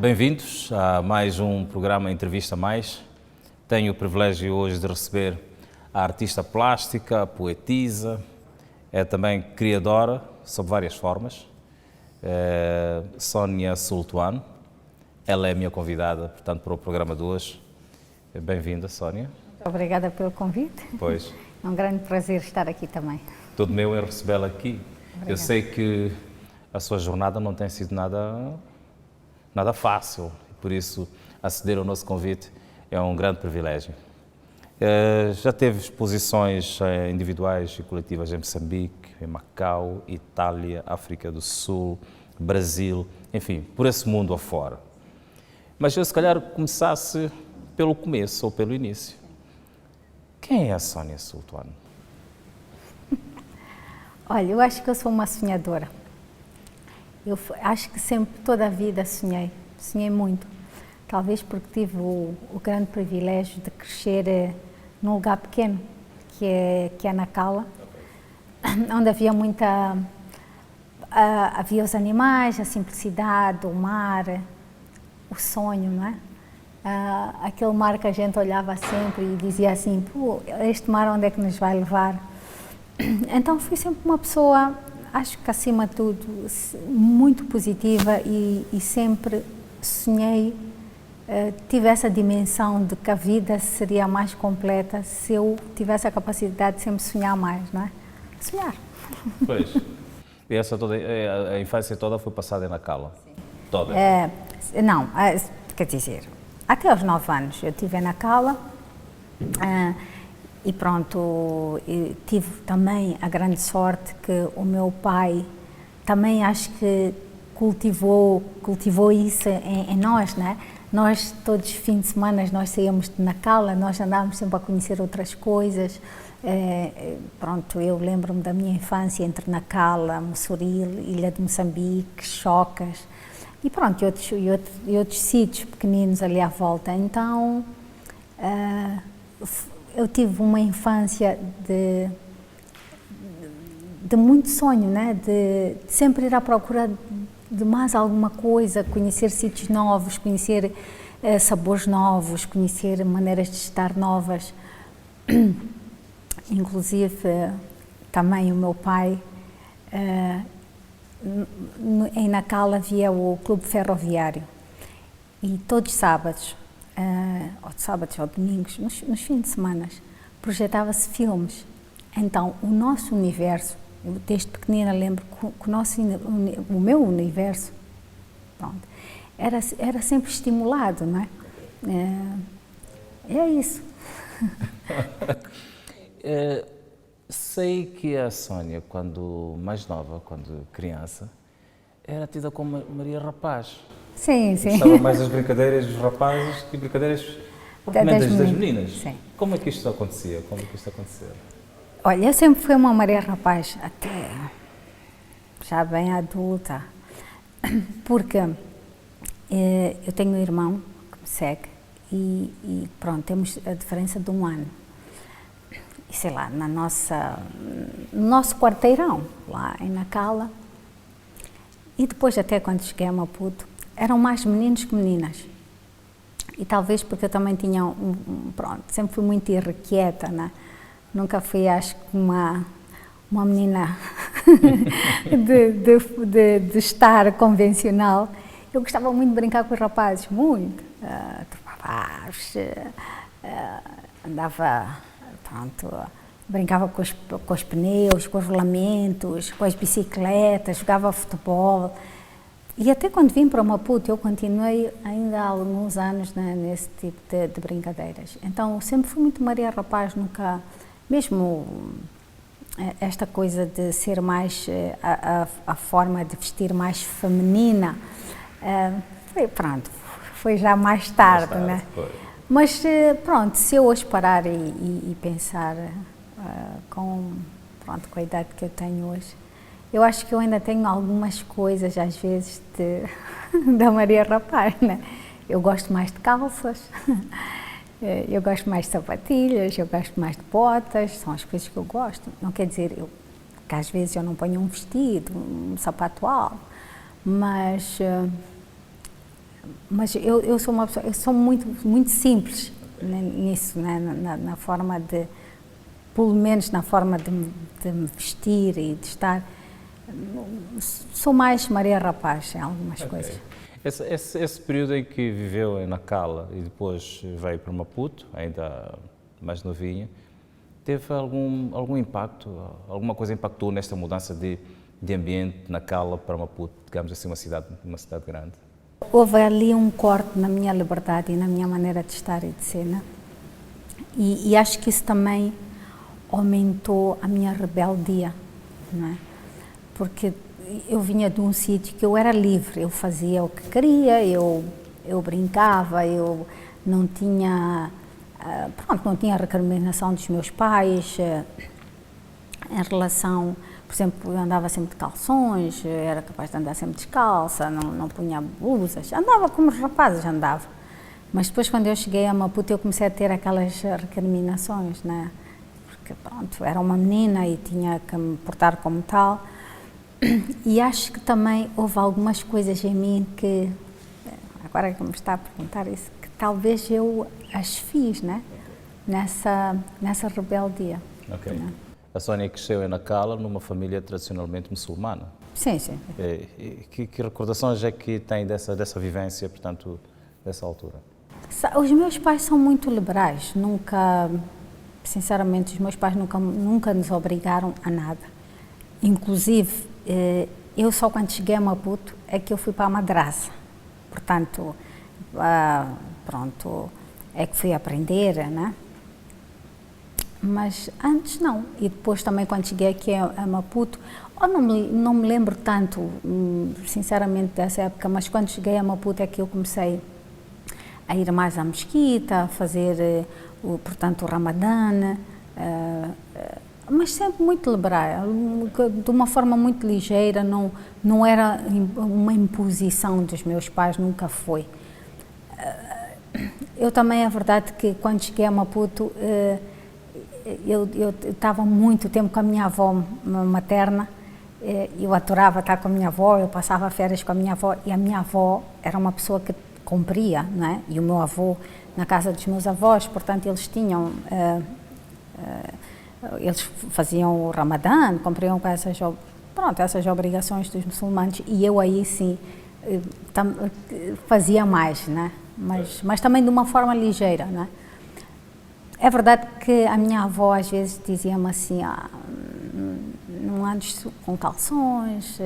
Bem-vindos a mais um programa Entrevista Mais. Tenho o privilégio hoje de receber a artista plástica, poetisa, é também criadora, sob várias formas, Sónia Sultuano. Ela é a minha convidada, portanto, para o programa de hoje. Bem-vinda, Sónia. Muito obrigada pelo convite. Pois. É um grande prazer estar aqui também. Todo meu em recebê-la aqui. Obrigada. Eu sei que a sua jornada não tem sido nada fácil, por isso aceder ao nosso convite é um grande privilégio. Já teve exposições individuais e coletivas em Moçambique, em Macau, Itália, África do Sul, Brasil, enfim, por esse mundo afora. Mas eu se calhar começasse pelo começo ou pelo início. Quem é a Sónia Sultuano? Olha, eu acho que eu sou uma sonhadora. Eu acho que sempre, toda a vida sonhei muito. Talvez porque tive o grande privilégio de crescer num lugar pequeno, que é Nacala, onde havia havia os animais, a simplicidade, o mar, o sonho, não é? Aquele mar que a gente olhava sempre e dizia assim, pô, este mar onde é que nos vai levar? Então fui sempre uma pessoa, acho que acima de tudo, muito positiva e sempre sonhei, tive essa dimensão de que a vida seria mais completa se eu tivesse a capacidade de sempre sonhar mais, não é? Sonhar. Pois. E a infância toda foi passada em Nacala? Sim. Toda? Não, quer dizer, até aos 9 anos eu estive em Nacala. E pronto, tive também a grande sorte que o meu pai também acho que cultivou isso em nós, né? Nós, todos os fins de semana, nós saíamos de Nacala, nós andávamos sempre a conhecer outras coisas. Pronto, eu lembro-me da minha infância entre Nacala, Mossoril, Ilha de Moçambique, Chocas e pronto, e outros sítios pequeninos ali à volta. Então, eu tive uma infância de muito sonho, né? De sempre ir à procura de mais alguma coisa, conhecer sítios novos, conhecer sabores novos, conhecer maneiras de estar novas. Inclusive, também o meu pai, em Nacala havia o Clube Ferroviário e todos os sábados, ou domingos, nos fins de semana, projetava-se filmes. Então, o nosso universo, eu desde pequenina lembro que o meu universo, pronto, era sempre estimulado, não é? É isso. Sei que a Sónia, quando mais nova, quando criança, era tida como Maria Rapaz. Sim, sim. Gostava mais das brincadeiras dos rapazes que brincadeiras das meninas. Sim. Como é que isto acontecia? Como é que isto aconteceu? Olha, eu sempre fui uma Maria Rapaz, até já bem adulta, porque eu tenho um irmão que me segue e pronto, temos a diferença de 1 ano. E sei lá, no nosso quarteirão, lá em Nacala, e depois até quando cheguei a Maputo, eram mais meninos que meninas. E talvez porque eu também tinha pronto, sempre fui muito irrequieta, né? Nunca fui, acho que uma menina de estar convencional. Eu gostava muito de brincar com os rapazes, muito. Andava, pronto, brincava com os pneus, com os rolamentos, com as bicicletas, jogava futebol. E até quando vim para Maputo, eu continuei ainda há alguns anos nesse tipo de brincadeiras. Então, sempre fui muito Maria Rapaz, nunca, mesmo esta coisa de ser mais, a forma de vestir mais feminina, foi já mais tarde, né? Foi. Mas pronto, se eu hoje parar e pensar com a idade que eu tenho hoje, eu acho que eu ainda tenho algumas coisas, às vezes, da Maria Rapaz, né? Eu gosto mais de calças, eu gosto mais de sapatilhas, eu gosto mais de botas, são as coisas que eu gosto. Não quer dizer que às vezes eu não ponho um vestido, um sapato alto, mas Mas eu sou uma pessoa, eu sou muito simples nisso, né? Na forma de, pelo menos na forma de me vestir e de estar. Sou mais Maria Rapaz em algumas coisas. Esse período em que viveu em Nacala e depois veio para Maputo, ainda mais novinha, teve algum impacto, alguma coisa impactou nesta mudança de ambiente de Nacala para Maputo, digamos assim, uma cidade grande? Houve ali um corte na minha liberdade e na minha maneira de estar e de ser, né? E acho que isso também aumentou a minha rebeldia, não é? Porque eu vinha de um sítio que eu era livre, eu fazia o que queria, eu brincava, eu não tinha, não tinha recriminação dos meus pais em relação, por exemplo, eu andava sempre de calções, era capaz de andar sempre descalça, não punha blusas, andava como os rapazes andavam. Mas depois, quando eu cheguei a Maputo, eu comecei a ter aquelas recriminações, né? Porque, pronto, era uma menina e tinha que me portar como tal. E acho que também houve algumas coisas em mim que, agora que me está a perguntar isso, que talvez eu as fiz, né? Nessa rebeldia. Ok. Né? A Sónia cresceu em Nacala numa família tradicionalmente muçulmana. Sim, sim. Que recordações é que tem dessa vivência, portanto, dessa altura? Os meus pais são muito liberais, sinceramente, os meus pais nunca nos obrigaram a nada. Inclusive, eu só quando cheguei a Maputo é que eu fui para a madraça. Portanto, é que fui aprender, né? Mas antes não. E depois também quando cheguei aqui a Maputo, não me lembro tanto, sinceramente, dessa época, mas quando cheguei a Maputo é que eu comecei a ir mais à mesquita, a fazer, portanto, o Ramadã, mas sempre muito liberal, de uma forma muito ligeira, não era uma imposição dos meus pais, nunca foi. Eu também, é verdade que quando cheguei a Maputo, eu estava muito tempo com a minha avó materna, eu adorava estar com a minha avó, eu passava férias com a minha avó, e a minha avó era uma pessoa que cumpria, não é? E o meu avô na casa dos meus avós, portanto eles tinham, eles faziam o Ramadã, cumpriam com essas obrigações dos muçulmanos, e eu aí sim fazia mais, né? Mas também de uma forma ligeira, né? É verdade que a minha avó às vezes dizia-me assim, não andes com calções,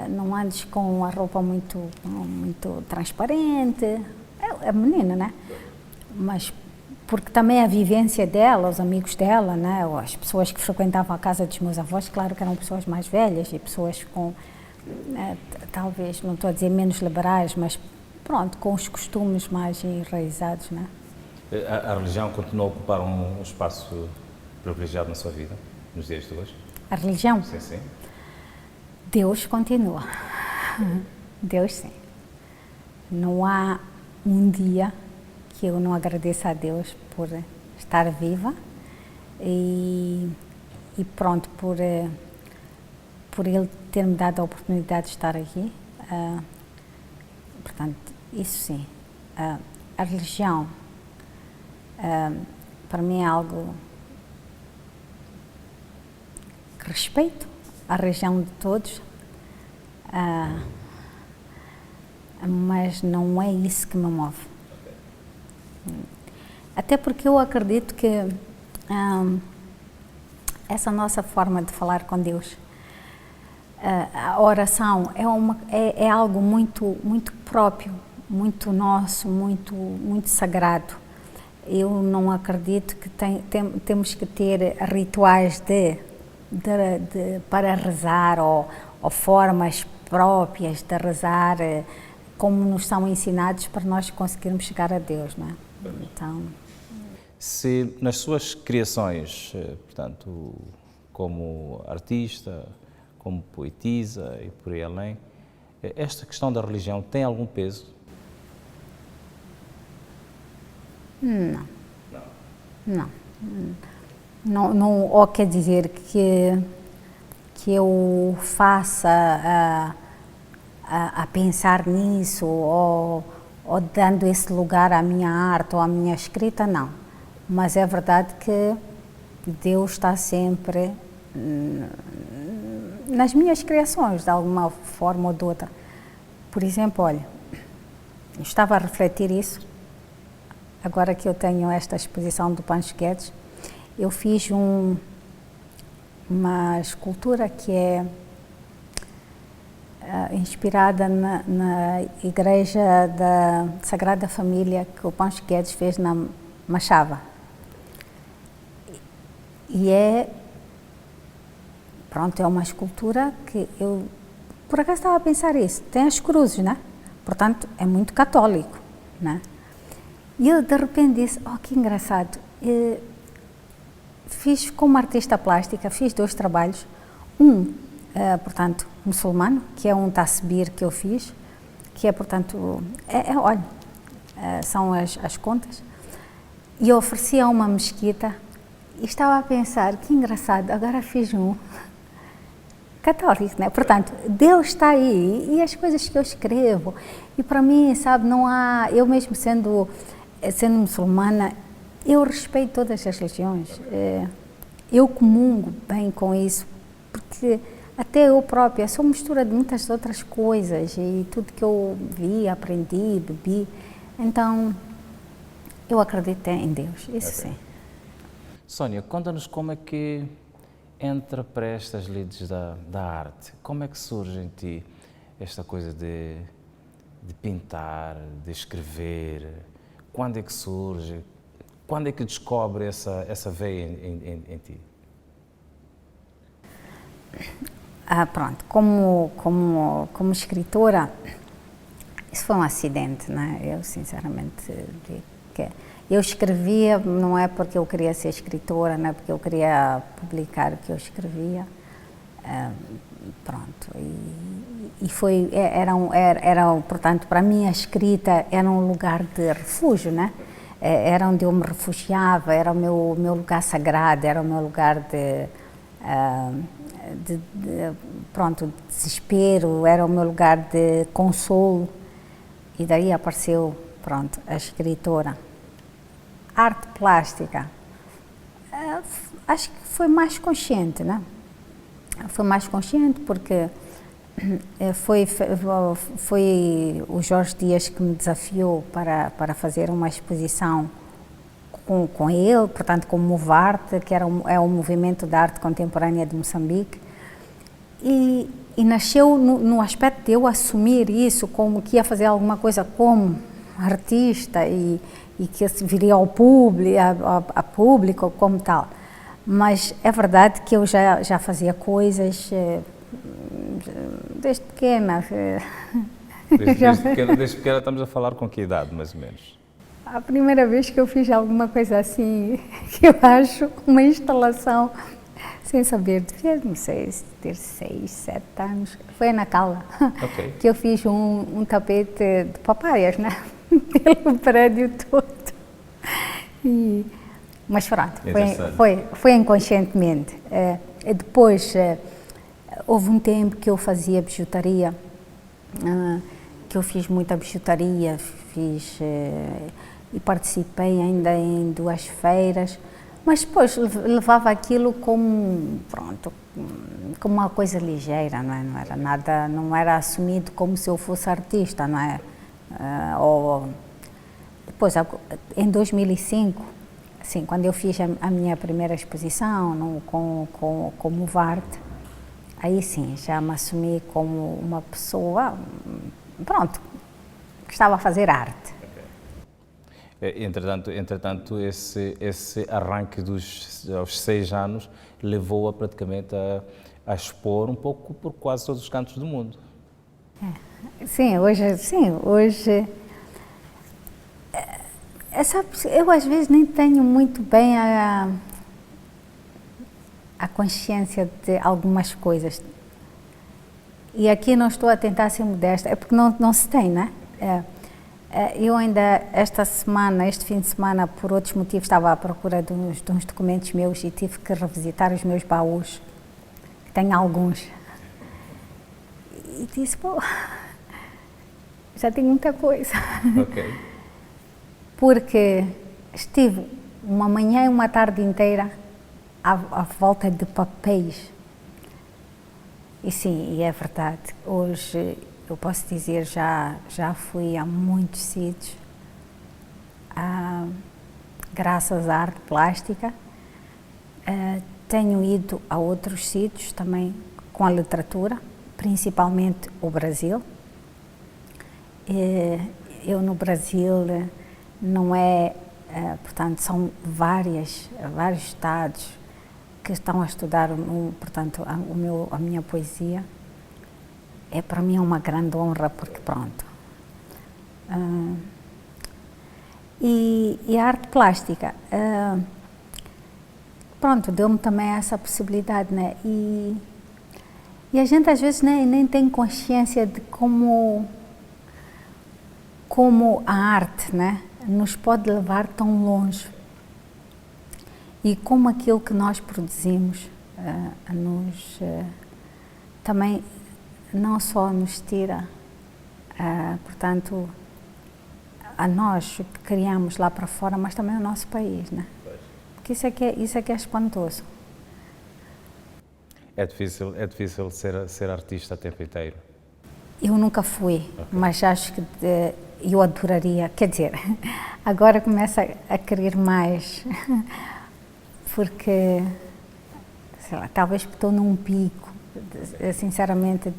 não andes com a roupa muito transparente, é menina, né? Mas porque também a vivência dela, os amigos dela, né? Ou as pessoas que frequentavam a casa dos meus avós, claro que eram pessoas mais velhas e pessoas com, talvez, não estou a dizer menos liberais, mas pronto, com os costumes mais enraizados, né? A religião continua a ocupar um espaço privilegiado na sua vida, nos dias de hoje? A religião? Sim, sim. Deus continua. Deus sim. Não há um dia que eu não agradeça a Deus por estar viva e pronto, por Ele ter me dado a oportunidade de estar aqui. Portanto, isso sim. A religião, para mim, é algo que respeito a religião de todos, mas não é isso que me move. Até porque eu acredito que essa nossa forma de falar com Deus, a oração é algo muito próprio, muito nosso, muito sagrado. Eu não acredito que temos que ter rituais para rezar ou formas próprias de rezar como nos são ensinados para nós conseguirmos chegar a Deus, não é? Então, se nas suas criações, portanto, como artista, como poetisa e por aí além, esta questão da religião tem algum peso? Não, ou quer dizer que eu faça a pensar nisso ou dando esse lugar à minha arte ou à minha escrita, não. Mas é verdade que Deus está sempre nas minhas criações, de alguma forma ou de outra. Por exemplo, olha, eu estava a refletir isso, agora que eu tenho esta exposição do Pancho Guedes, eu fiz uma escultura que é inspirada na igreja da Sagrada Família que o Pancho Guedes fez na Machava. E pronto, é uma escultura que eu, por acaso estava a pensar isso, tem as cruzes, né? Portanto, é muito católico, né? E eu de repente disse, oh, que engraçado, fiz como artista plástica, fiz 2 trabalhos, portanto, muçulmano, que é um tasbir que eu fiz, que é, portanto, olha, são as contas, e eu ofereci a uma mesquita e estava a pensar, que engraçado, agora fiz um católico, né? Portanto, Deus está aí e as coisas que eu escrevo, e para mim, sabe, não há, eu mesmo sendo muçulmana, eu respeito todas as religiões, eu comungo bem com isso, porque até eu própria sou mistura de muitas outras coisas e tudo que eu vi, aprendi, bebi, então eu acredito em Deus, isso sim. Sónia, conta-nos como é que entra para estas lides da arte. Como é que surge em ti esta coisa de pintar, de escrever? Quando é que surge? Quando é que descobre essa veia em ti? Pronto, como escritora, isso foi um acidente, né? Eu sinceramente digo que eu escrevia, não é porque eu queria ser escritora, não é porque eu queria publicar o que eu escrevia, pronto, e foi, portanto, para mim a escrita era um lugar de refúgio, né? Era onde eu me refugiava, era o meu lugar sagrado, era o meu lugar de desespero, era o meu lugar de consolo, e daí apareceu, pronto, a escritora. Arte plástica, acho que foi mais consciente, né? Foi mais consciente porque foi o Jorge Dias que me desafiou para fazer uma exposição com ele, portanto com o Movarte, que é um movimento da arte contemporânea de Moçambique, e nasceu no aspecto de eu assumir isso como que ia fazer alguma coisa como artista e que se viria ao público, a público como tal. Mas é verdade que eu já fazia coisas desde pequena. Desde pequena estamos a falar com que idade, mais ou menos? A primeira vez que eu fiz alguma coisa assim, que eu acho, uma instalação, sem saber, não sei, ter 6, 7 anos, foi na Cala, okay. Que eu fiz um tapete de papaias, né? Pelo prédio todo. Mas pronto, foi inconscientemente. Depois, houve um tempo que eu fazia bijutaria, que eu fiz muita bijutaria, e participei ainda em 2 feiras, mas depois levava aquilo como, pronto, como uma coisa ligeira, não é? Não era nada, não era assumido como se eu fosse artista, não é? Depois, em 2005, assim, quando eu fiz a minha primeira exposição com o Movarte, aí sim, já me assumi como uma pessoa, pronto, que estava a fazer arte. Entretanto esse arranque aos 6 anos levou-a praticamente a expor um pouco por quase todos os cantos do mundo. Sim, hoje eu às vezes nem tenho muito bem a consciência de algumas coisas. E aqui não estou a tentar ser modesta, é porque não se tem, né? Eu ainda, este fim de semana, por outros motivos, estava à procura de uns documentos meus e tive que revisitar os meus baús, tenho alguns. E disse, pô, já tenho muita coisa. Ok. Porque estive uma manhã e uma tarde inteira à volta de papéis. E sim, e é verdade. Hoje, eu posso dizer, já fui a muitos sítios, graças à arte plástica. Tenho ido a outros sítios também com a literatura, principalmente o Brasil. Eu no Brasil não é, portanto, são vários estados que estão a estudar, portanto, a minha poesia. Para mim é uma grande honra, porque pronto. E a arte plástica, pronto, deu-me também essa possibilidade, né? E a gente às vezes nem tem consciência de como a arte, né, nos pode levar tão longe. E como aquilo que nós produzimos também não só nos tira, portanto, a nós que criamos lá para fora, mas também o nosso país, né? Porque isso é que é espantoso. É difícil ser artista a tempo inteiro. Eu nunca fui, mas acho que eu adoraria, quer dizer, agora começo a querer mais, porque, sei lá, talvez estou num pico, sinceramente,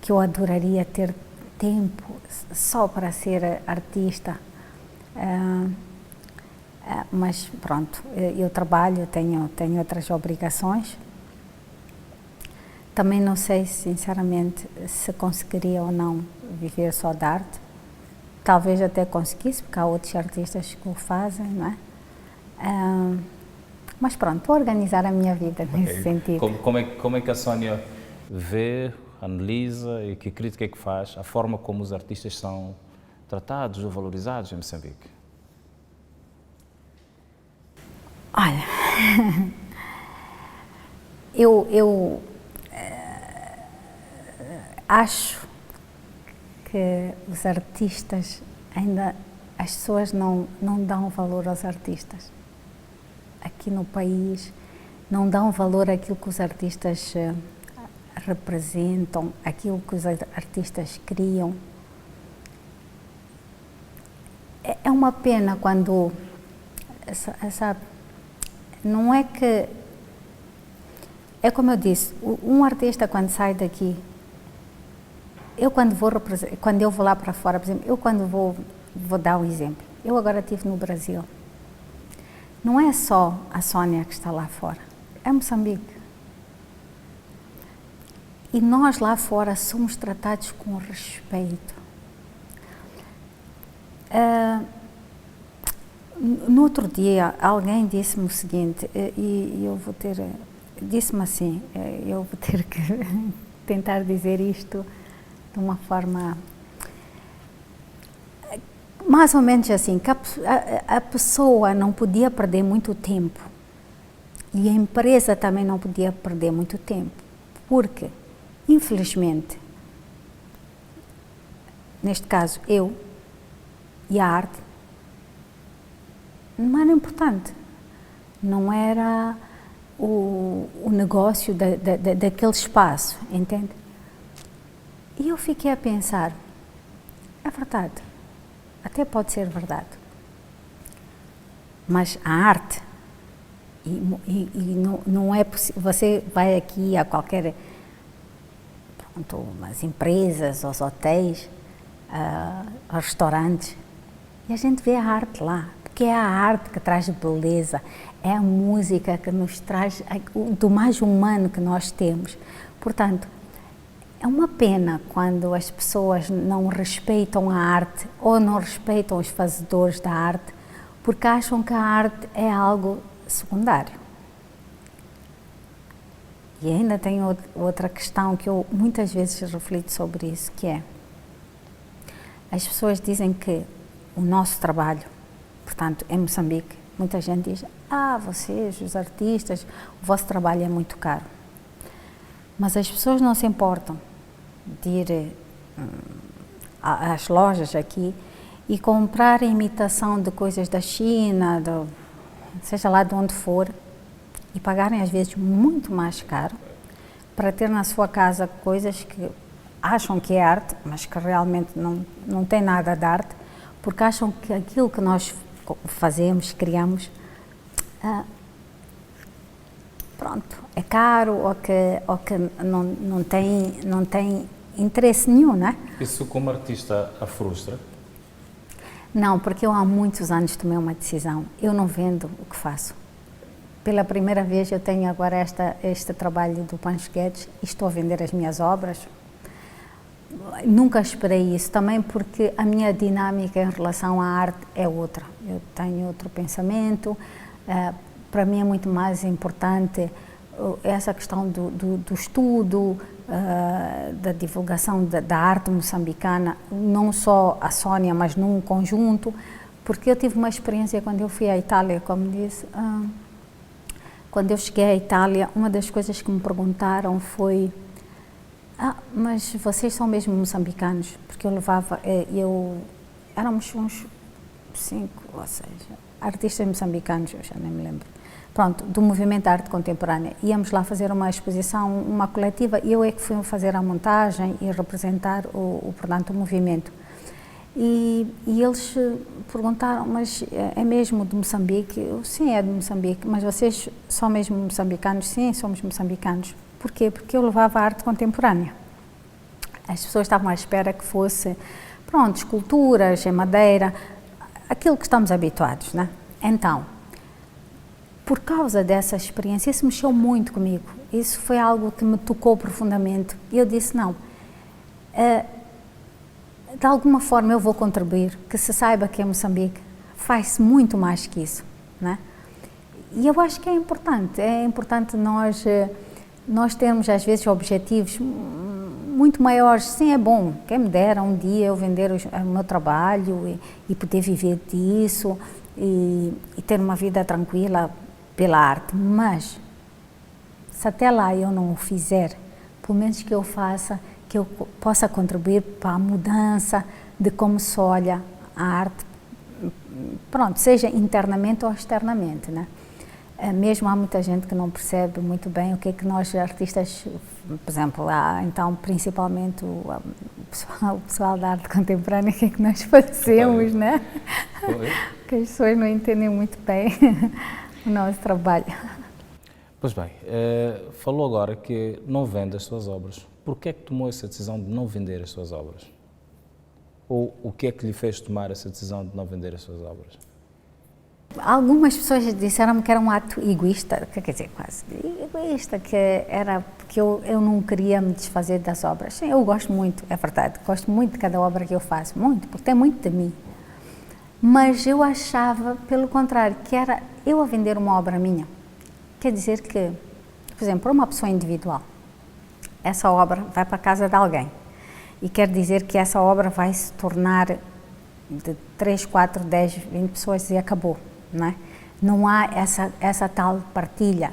que eu adoraria ter tempo só para ser artista. Mas pronto, eu trabalho, tenho outras obrigações. Também não sei, sinceramente, se conseguiria ou não viver só de arte. Talvez até conseguisse, porque há outros artistas que o fazem, não é? Mas pronto, vou organizar a minha vida nesse sentido. Como é que a Sónia vê, analisa e que crítica é que faz a forma como os artistas são tratados ou valorizados em Moçambique? Olha, eu acho que os artistas, ainda as pessoas não dão valor aos artistas. Aqui no país não dão valor àquilo que os artistas representam, aquilo que os artistas criam. É uma pena quando não é que, é como eu disse, um artista quando sai daqui, quando eu vou lá para fora, por exemplo, eu quando vou dar um exemplo, eu agora estive no Brasil, não é só a Sónia que está lá fora, é Moçambique. E nós lá fora somos tratados com respeito. No outro dia, alguém disse-me o seguinte, e eu vou ter, disse-me assim, eu vou ter que tentar dizer isto de uma forma mais ou menos assim, que a pessoa não podia perder muito tempo e a empresa também não podia perder muito tempo, porque, infelizmente, neste caso eu e a arte, não era importante, não era o negócio daquele espaço, entende? E eu fiquei a pensar, é verdade, até pode ser verdade, mas a arte, não é possível, você vai aqui a qualquer, pronto, as empresas, os hotéis, restaurantes, e a gente vê a arte lá, porque é a arte que traz beleza, é a música que nos traz do mais humano que nós temos. Portanto, é uma pena quando as pessoas não respeitam a arte ou não respeitam os fazedores da arte, porque acham que a arte é algo secundário. E ainda tem outra questão que eu muitas vezes reflito sobre isso, que é, as pessoas dizem que o nosso trabalho, portanto, em Moçambique, muita gente diz, vocês, os artistas, o vosso trabalho é muito caro. Mas as pessoas não se importam de ir às lojas aqui e comprar imitação de coisas da China, seja lá de onde for, e pagarem às vezes muito mais caro para ter na sua casa coisas que acham que é arte, mas que realmente não tem nada de arte, porque acham que aquilo que nós fazemos, criamos, pronto, é caro ou que não tem interesse nenhum, não é? Isso como artista a frustra? Não, porque eu há muitos anos tomei uma decisão, eu não vendo o que faço. Pela primeira vez eu tenho agora este trabalho do Pancho Guedes e estou a vender as minhas obras. Nunca esperei isso, também porque a minha dinâmica em relação à arte é outra. Eu tenho outro pensamento, para mim é muito mais importante essa questão do estudo, da divulgação da arte moçambicana, não só a Sónia, mas num conjunto, porque eu tive uma experiência quando eu fui à Itália, como disse, quando eu cheguei à Itália, uma das coisas que me perguntaram foi: mas vocês são mesmo moçambicanos? Porque éramos uns 5 ou 6 artistas moçambicanos, eu já nem me lembro, pronto, do movimento da arte contemporânea. Íamos lá fazer uma exposição, uma coletiva, e eu é que fui fazer a montagem e representar portanto, o movimento. E eles perguntaram: mas é mesmo de Moçambique? Eu, sim, é de Moçambique. Mas vocês são mesmo moçambicanos? Sim, somos moçambicanos. Porquê? Porque eu levava a arte contemporânea. As pessoas estavam à espera que fosse, pronto, esculturas em madeira, aquilo que estamos habituados, né? Então, por causa dessa experiência, isso mexeu muito comigo. Isso foi algo que me tocou profundamente. E eu disse: não, de alguma forma eu vou contribuir, que se saiba que em Moçambique faz-se muito mais que isso, né? E eu acho que é importante nós termos às vezes objetivos muito maiores. Sim, é bom, quem me dera um dia eu vender o meu trabalho e poder viver disso e ter uma vida tranquila pela arte, mas se até lá eu não o fizer, pelo menos que eu faça, que eu possa contribuir para a mudança de como se olha a arte, pronto, seja internamente ou externamente, né? Mesmo há muita gente que não percebe muito bem o que é que nós artistas, por exemplo, então principalmente o pessoal da arte contemporânea, o que é que nós fazemos, né? Que as pessoas não entendem muito bem o nosso trabalho. Pois bem, falou agora que não vende as suas obras. Por que é que tomou essa decisão de não vender as suas obras? Ou o que é que lhe fez tomar essa decisão de não vender as suas obras? Algumas pessoas disseram-me que era um ato egoísta, quer dizer, quase egoísta, que era porque eu não queria me desfazer das obras. Sim, eu gosto muito, é verdade, gosto muito de cada obra que eu faço, muito, porque tem muito de mim. Mas eu achava, pelo contrário, que era eu a vender uma obra minha. Quer dizer que, por exemplo, para uma pessoa individual, essa obra vai para a casa de alguém e quer dizer que essa obra vai se tornar de 3, 4, 10, 20 pessoas e acabou, não é? Não há essa tal partilha,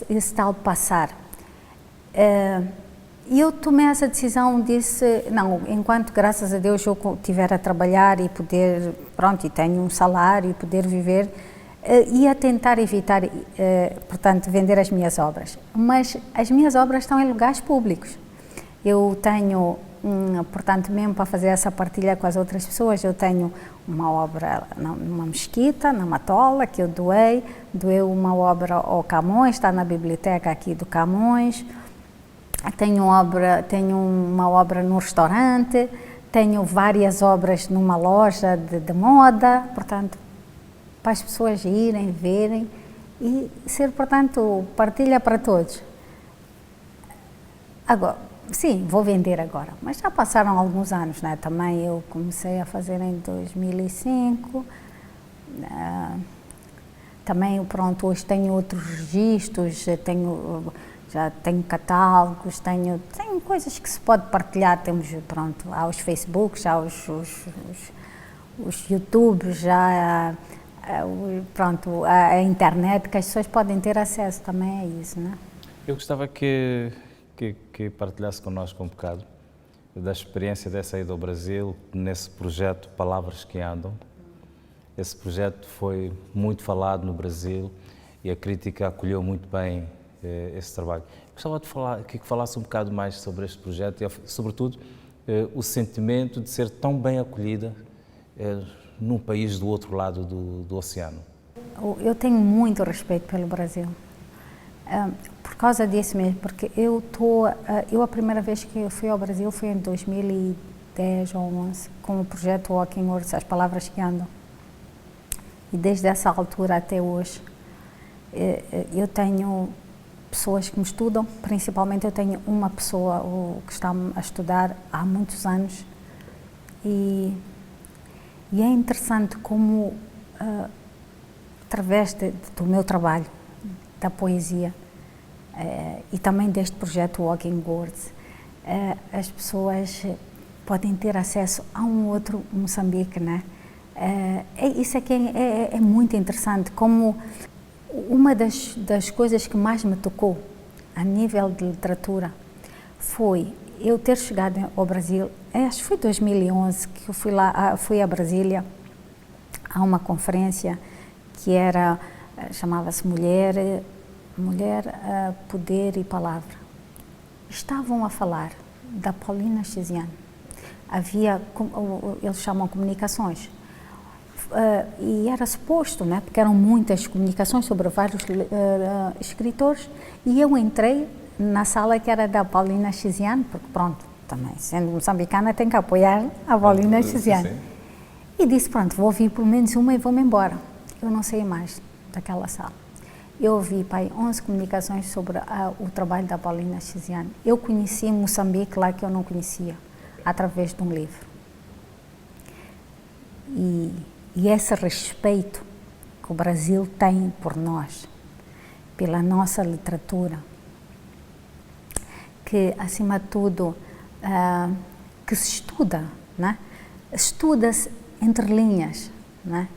esse tal passar. E eu tomei essa decisão, disse, não, enquanto, graças a Deus, eu estiver a trabalhar e poder, pronto, e tenho um salário e poder viver, ia tentar evitar, portanto, vender as minhas obras. Mas as minhas obras estão em lugares públicos. Eu tenho, portanto, mesmo para fazer essa partilha com as outras pessoas, eu tenho uma obra numa mesquita, na Matola, que eu doei uma obra ao Camões, está na biblioteca aqui do Camões. Tenho uma obra no restaurante, tenho várias obras numa loja de moda, portanto, para as pessoas irem, verem e ser, portanto, partilha para todos. Agora, sim, vou vender agora, mas já passaram alguns anos, né? Também eu comecei a fazer em 2005, também, pronto, hoje tenho outros registros, já tenho catálogos, tenho coisas que se pode partilhar, temos, pronto, há os Facebooks, há os YouTubes, já pronto, a internet, que as pessoas podem ter acesso também a isso, né? Eu gostava que partilhasse connosco um bocado da experiência dessa ida ao Brasil, nesse projeto Palavras que Andam. Esse projeto foi muito falado no Brasil e a crítica acolheu muito bem esse trabalho. Gostava de que falasse um bocado mais sobre este projeto e, sobretudo, o sentimento de ser tão bem acolhida num país do outro lado do oceano. Eu tenho muito respeito pelo Brasil, por causa disso mesmo, porque eu a primeira vez que eu fui ao Brasil foi em 2010 ou 2011, com o projeto Walking Words, As Palavras que Andam. E desde essa altura até hoje, eu tenho pessoas que me estudam, principalmente eu tenho uma pessoa que está a estudar há muitos anos e é interessante como, através do meu trabalho, da poesia e também deste projeto Walking Words, as pessoas podem ter acesso a um outro Moçambique, né? Isso aqui é muito interessante, como uma das coisas que mais me tocou a nível de literatura foi eu ter chegado ao Brasil, acho que foi 2011 que eu fui a Brasília a uma conferência que chamava-se Mulher, Poder e Palavra. Estavam a falar da Paulina Chiziane. Eles chamam comunicações. E era suposto, né, porque eram muitas comunicações sobre vários escritores, e eu entrei na sala que era da Paulina Chiziane, porque pronto, também sendo moçambicana tem que apoiar a Paulina Chiziane. E disse, pronto, vou ouvir pelo menos uma e vou-me embora. Eu não saí mais daquela sala. Eu ouvi, pai, 11 comunicações sobre o trabalho da Paulina Chiziane. Eu conheci Moçambique lá que eu não conhecia, através de um livro. E esse respeito que o Brasil tem por nós, pela nossa literatura, que, acima de tudo, que se estuda, né? Estuda-se entre linhas, né?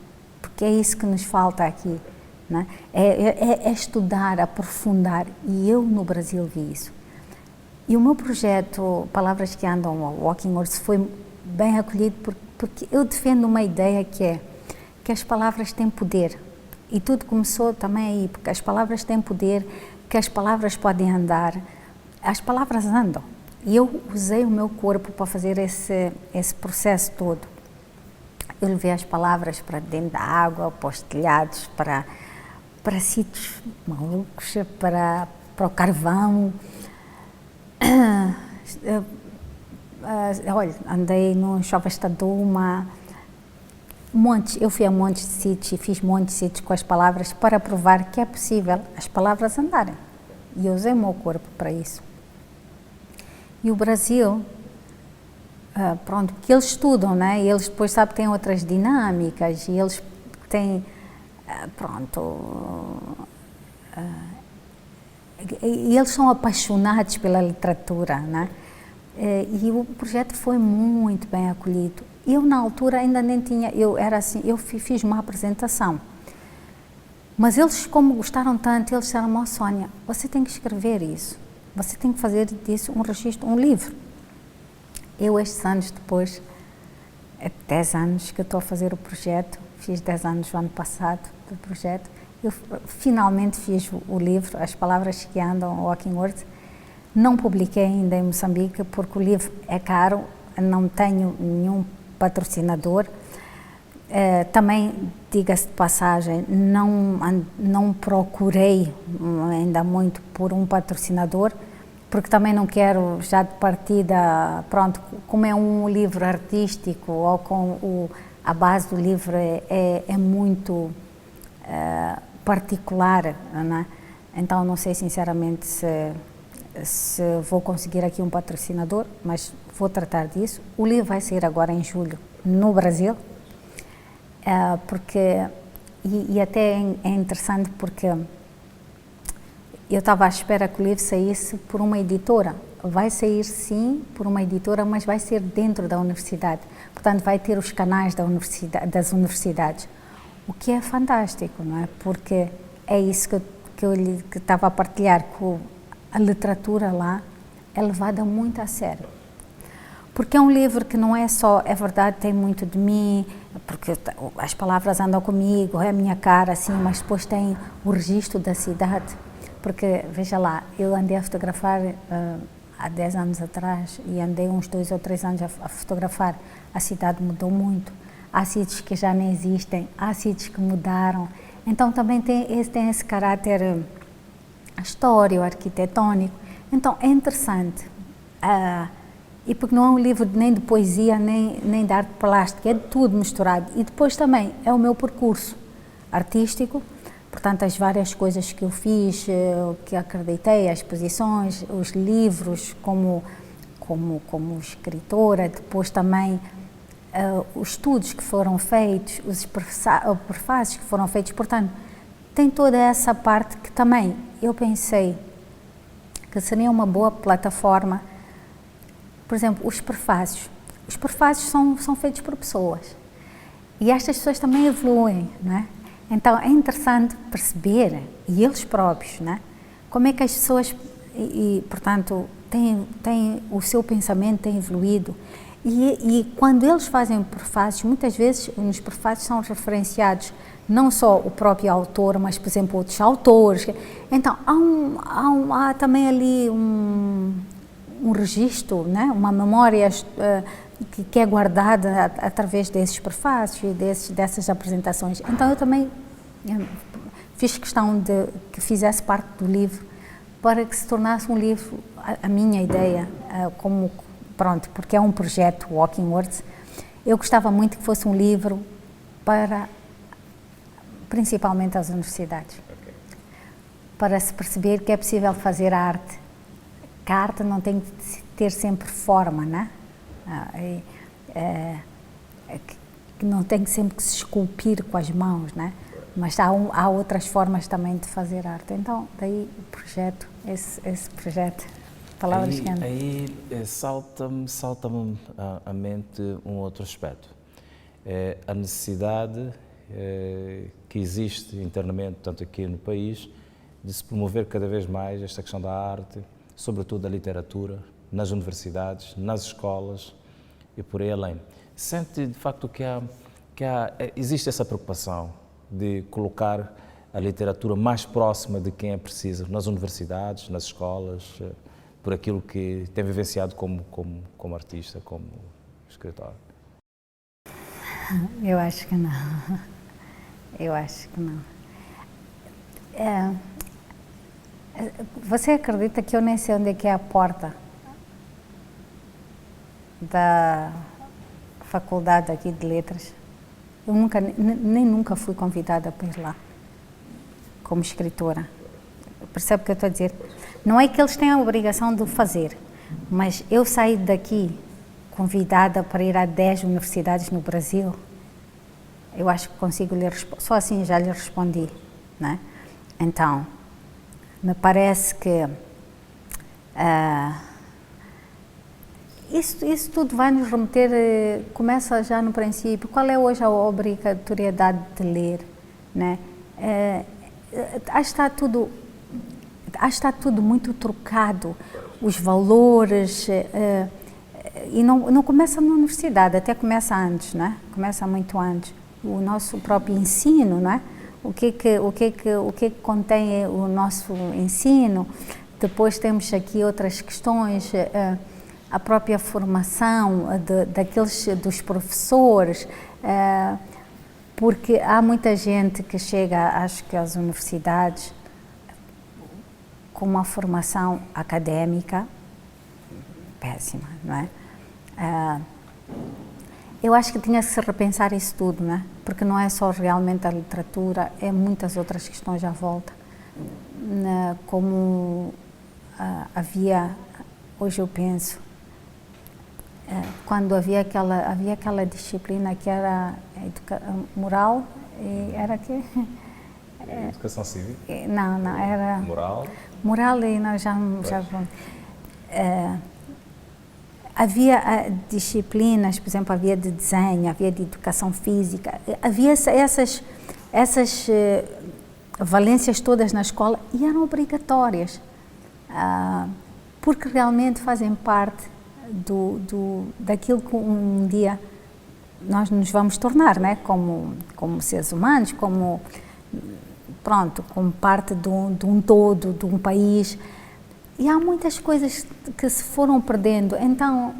Porque é isso que nos falta aqui, né? É estudar, aprofundar, e eu no Brasil vi isso. E o meu projeto Palavras que Andam, Walking Words, foi bem acolhido porque eu defendo uma ideia que as palavras têm poder. E tudo começou também aí, porque as palavras têm poder, que as palavras podem andar, as palavras andam. E eu usei o meu corpo para fazer esse processo todo. Eu levei as palavras para dentro da água, para os telhados, para sítios malucos, para o carvão. Olha, andei no Chovestaduma, eu fui a montes de sítios, fiz montes de sítios com as palavras para provar que é possível as palavras andarem. E eu usei o meu corpo para isso. E o Brasil, pronto, porque eles estudam, né? E eles depois, sabe, têm outras dinâmicas e eles têm, e eles são apaixonados pela literatura, né? E o projeto foi muito bem acolhido. Eu, na altura, ainda nem tinha, eu fiz uma apresentação. Mas eles, como gostaram tanto, eles disseram, ó Sónia, você tem que escrever isso. Você tem que fazer disso um registro, um livro. Eu, estes anos depois, 10 anos que eu estou a fazer o projeto, fiz 10 anos no ano passado do projeto, eu finalmente fiz o livro, As Palavras que Andam, Walking Words. Não publiquei ainda em Moçambique, porque o livro é caro, não tenho nenhum patrocinador. Também, diga-se de passagem, não procurei ainda muito por um patrocinador, porque também não quero já de partida, pronto, como é um livro artístico, ou com a base do livro é muito particular, né? Então não sei sinceramente se vou conseguir aqui um patrocinador, mas vou tratar disso. O livro vai sair agora em julho no Brasil, porque e até é interessante porque eu estava à espera que o livro saísse por uma editora. Vai sair sim por uma editora, mas vai ser dentro da universidade. Portanto, vai ter os canais das universidades, o que é fantástico, não é? Porque é isso que eu estava a partilhar, que a literatura lá é levada muito a sério. Porque é um livro que não é só, é verdade, tem muito de mim, porque as palavras andam comigo, é a minha cara, assim, mas depois tem o registro da cidade. Porque, veja lá, eu andei a fotografar há 10 anos atrás e andei uns 2 ou 3 anos a fotografar. A cidade mudou muito. Há sítios que já nem existem, há sítios que mudaram. Então também tem esse caráter histórico, arquitetônico. Então é interessante. E porque não é um livro nem de poesia, nem de arte plástica, é de tudo misturado. E depois também é o meu percurso artístico, portanto as várias coisas que eu fiz, que acreditei, as exposições, os livros como escritora, depois também os estudos que foram feitos, os prefácios que foram feitos, portanto tem toda essa parte que também eu pensei que seria uma boa plataforma. Por exemplo, os prefácios são feitos por pessoas e estas pessoas também evoluem, não é? Então é interessante perceber, e eles próprios, não é? Como é que as pessoas, portanto, têm o seu pensamento tem evoluído e quando eles fazem prefácios, muitas vezes nos prefácios são referenciados não só o próprio autor, mas, por exemplo, outros autores. Então há também ali um registro, né? Uma memória que é guardada através desses prefácios e dessas apresentações. Então eu também fiz questão de que fizesse parte do livro para que se tornasse um livro, a minha ideia, porque é um projeto Walking Words, eu gostava muito que fosse um livro para, principalmente as universidades, para se perceber que é possível fazer arte, que a arte não tem que ter sempre forma, né? Que não tem sempre que se esculpir com as mãos, né? Mas há outras formas também de fazer arte. Então, daí o projeto, esse projeto, palavras que andam. Aí salta-me à mente um outro aspecto. A necessidade que existe internamente, tanto aqui no país, de se promover cada vez mais esta questão da arte, sobretudo da literatura, nas universidades, nas escolas e por aí além. Sente, de facto, que existe essa preocupação de colocar a literatura mais próxima de quem é preciso, nas universidades, nas escolas, por aquilo que tem vivenciado como artista, como escritor? Eu acho que não. Eu acho que não. Você acredita que eu nem sei onde é que é a porta da faculdade aqui de letras? Eu nunca fui convidada para ir lá como escritora. Percebe o que eu estou a dizer? Não é que eles tenham a obrigação de o fazer, mas eu saí daqui convidada para ir a 10 universidades no Brasil, eu acho que consigo lhe responder, só assim já lhe respondi, né? Então, me parece que isso tudo vai nos remeter, começa já no princípio, qual é hoje a obrigatoriedade de ler, né? Acho que está tudo muito trocado, os valores, e não começa na universidade, até começa antes, né? Começa muito antes. O nosso próprio ensino, não é? O que contém o nosso ensino. Depois temos aqui outras questões, a própria formação dos professores, porque há muita gente que chega, acho que às universidades, com uma formação académica péssima, não é? Eu acho que tinha que se repensar isso tudo, não é? Porque não é só realmente a literatura, é muitas outras questões à volta. Como havia, hoje eu penso, quando havia aquela disciplina que era moral, e era que? Educação cívica? Não, era... Moral e nós já havia disciplinas, por exemplo, havia de desenho, havia de educação física, havia essas valências todas na escola e eram obrigatórias, porque realmente fazem parte daquilo que um dia nós nos vamos tornar, né? Como seres humanos, como parte de um todo, de um país. E há muitas coisas que se foram perdendo. Então,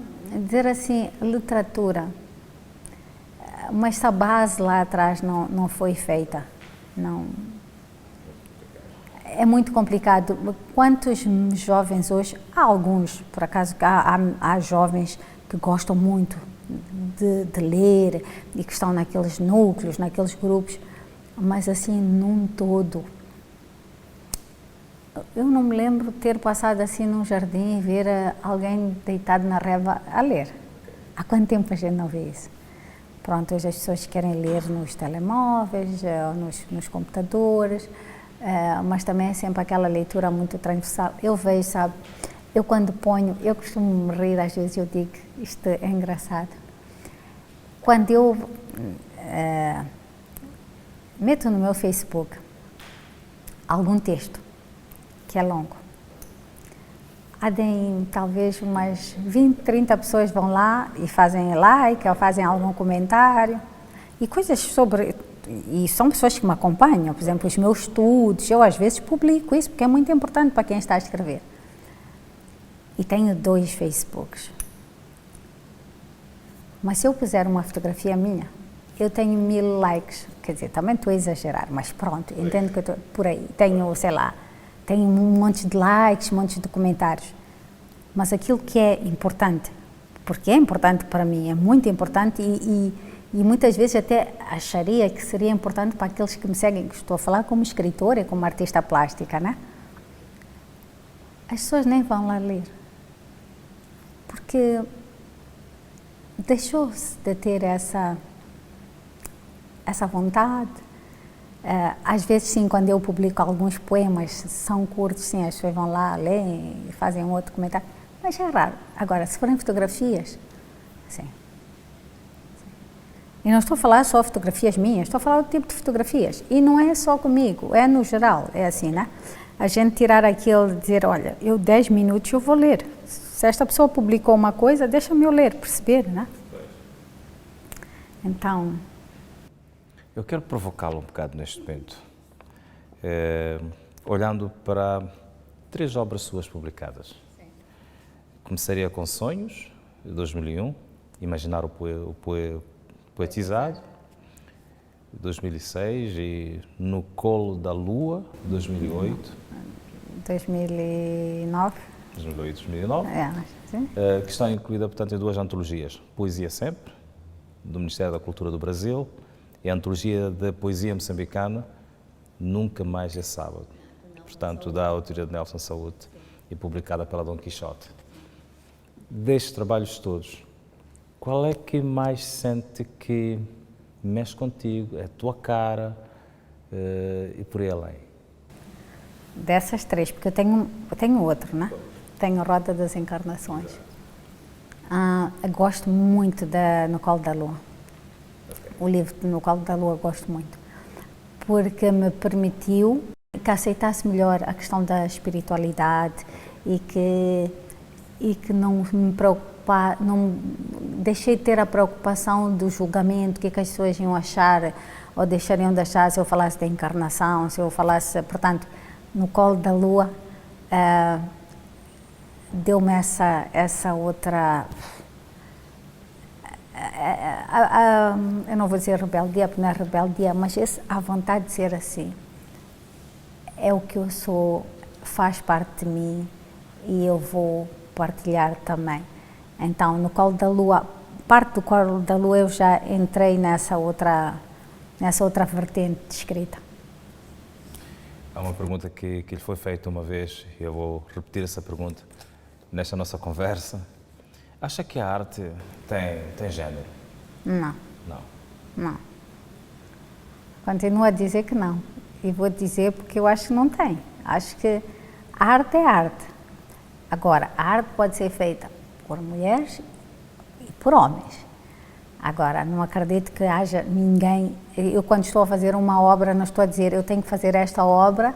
dizer assim, literatura, mas essa base lá atrás não foi feita. Não. É muito complicado. Quantos jovens hoje, há alguns, por acaso, há jovens que gostam muito de ler e que estão naqueles núcleos, naqueles grupos, mas assim, num todo. Eu não me lembro de ter passado assim num jardim e ver alguém deitado na relva a ler. Há quanto tempo a gente não vê isso? Pronto, hoje as pessoas querem ler nos telemóveis, nos computadores, mas também é sempre aquela leitura muito transversal. Eu vejo, sabe, eu quando ponho, eu costumo me rir, às vezes eu digo, isto é engraçado. Quando eu meto no meu Facebook algum texto que é longo, talvez umas 20, 30 pessoas vão lá e fazem like ou fazem algum comentário e coisas sobre, e são pessoas que me acompanham, por exemplo, os meus estudos, eu às vezes publico isso porque é muito importante para quem está a escrever. E tenho 2 Facebooks. Mas se eu puser uma fotografia minha, eu tenho 1000 likes, quer dizer, também estou a exagerar, mas pronto, entendo que eu estou por aí, tenho, sei lá, tenho um monte de likes, um monte de comentários, mas aquilo que é importante, porque é importante para mim, é muito importante e muitas vezes até acharia que seria importante para aqueles que me seguem, que estou a falar como escritora e como artista plástica, né? As pessoas nem vão lá ler, porque deixou-se de ter essa vontade. Às vezes, sim, quando eu publico alguns poemas, são curtos, sim, as pessoas vão lá, leem e fazem um outro comentário, mas é raro. Agora, se forem fotografias, sim. E não estou a falar só fotografias minhas, estou a falar do tipo de fotografias. E não é só comigo, é no geral, é assim, né? A gente tirar aquilo, dizer, olha, eu 10 minutos eu vou ler. Se esta pessoa publicou uma coisa, deixa-me eu ler, perceber, né? Então... Eu quero provocá-lo um bocado neste momento, olhando para 3 obras suas publicadas. Sim. Começaria com Sonhos, de 2001, Imaginar o Poetizado, de 2006, e No Colo da Lua, de 2008. 2009. 2008, 2009. Sim. Que está incluída, portanto, em 2 antologias. Poesia Sempre, do Ministério da Cultura do Brasil, e a antologia da poesia moçambicana, Nunca Mais é Sábado, portanto, da autoria de Nelson Saúde e publicada pela Dom Quixote. Destes trabalhos todos, qual é que mais sente que mexe contigo, é a tua cara e por aí além? Dessas 3, porque eu tenho outro, né? Tenho Roda das Encarnações. Gosto muito da No Colo da Lua. O livro No Colo da Lua gosto muito, porque me permitiu que aceitasse melhor a questão da espiritualidade e que não me não deixei de ter a preocupação do julgamento, o que as pessoas iam achar ou deixariam de achar se eu falasse da encarnação, se eu falasse, portanto, No Colo da Lua deu-me essa outra... eu não vou dizer rebeldia, porque não é rebeldia, mas a vontade de ser assim é o que eu sou, faz parte de mim e eu vou partilhar também. Então, No Colo da Lua, parte do Colo da Lua eu já entrei nessa outra vertente de escrita. Há uma pergunta que lhe foi feita uma vez, e eu vou repetir essa pergunta nesta nossa conversa. Acha que a arte tem género? Não. Não? Não. Continuo a dizer que não. E vou dizer porque eu acho que não tem. Acho que a arte é arte. Agora, a arte pode ser feita por mulheres e por homens. Agora, não acredito que haja ninguém... Eu, quando estou a fazer uma obra, não estou a dizer eu tenho que fazer esta obra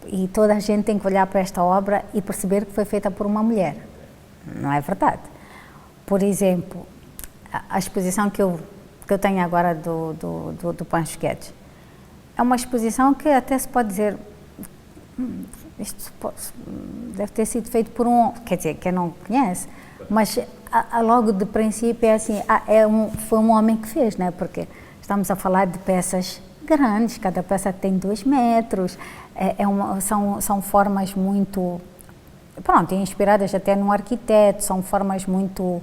e toda a gente tem que olhar para esta obra e perceber que foi feita por uma mulher. Não é verdade. por exemplo, a exposição que eu tenho agora do Pancho Guedes é uma exposição que até se pode dizer, isto deve ter sido feito por um, quer dizer, quem não conhece, mas logo de princípio é assim, foi um homem que fez, né? Porque estamos a falar de peças grandes, cada peça tem 2 metros, são formas muito, pronto, inspiradas até num arquiteto, são formas muito,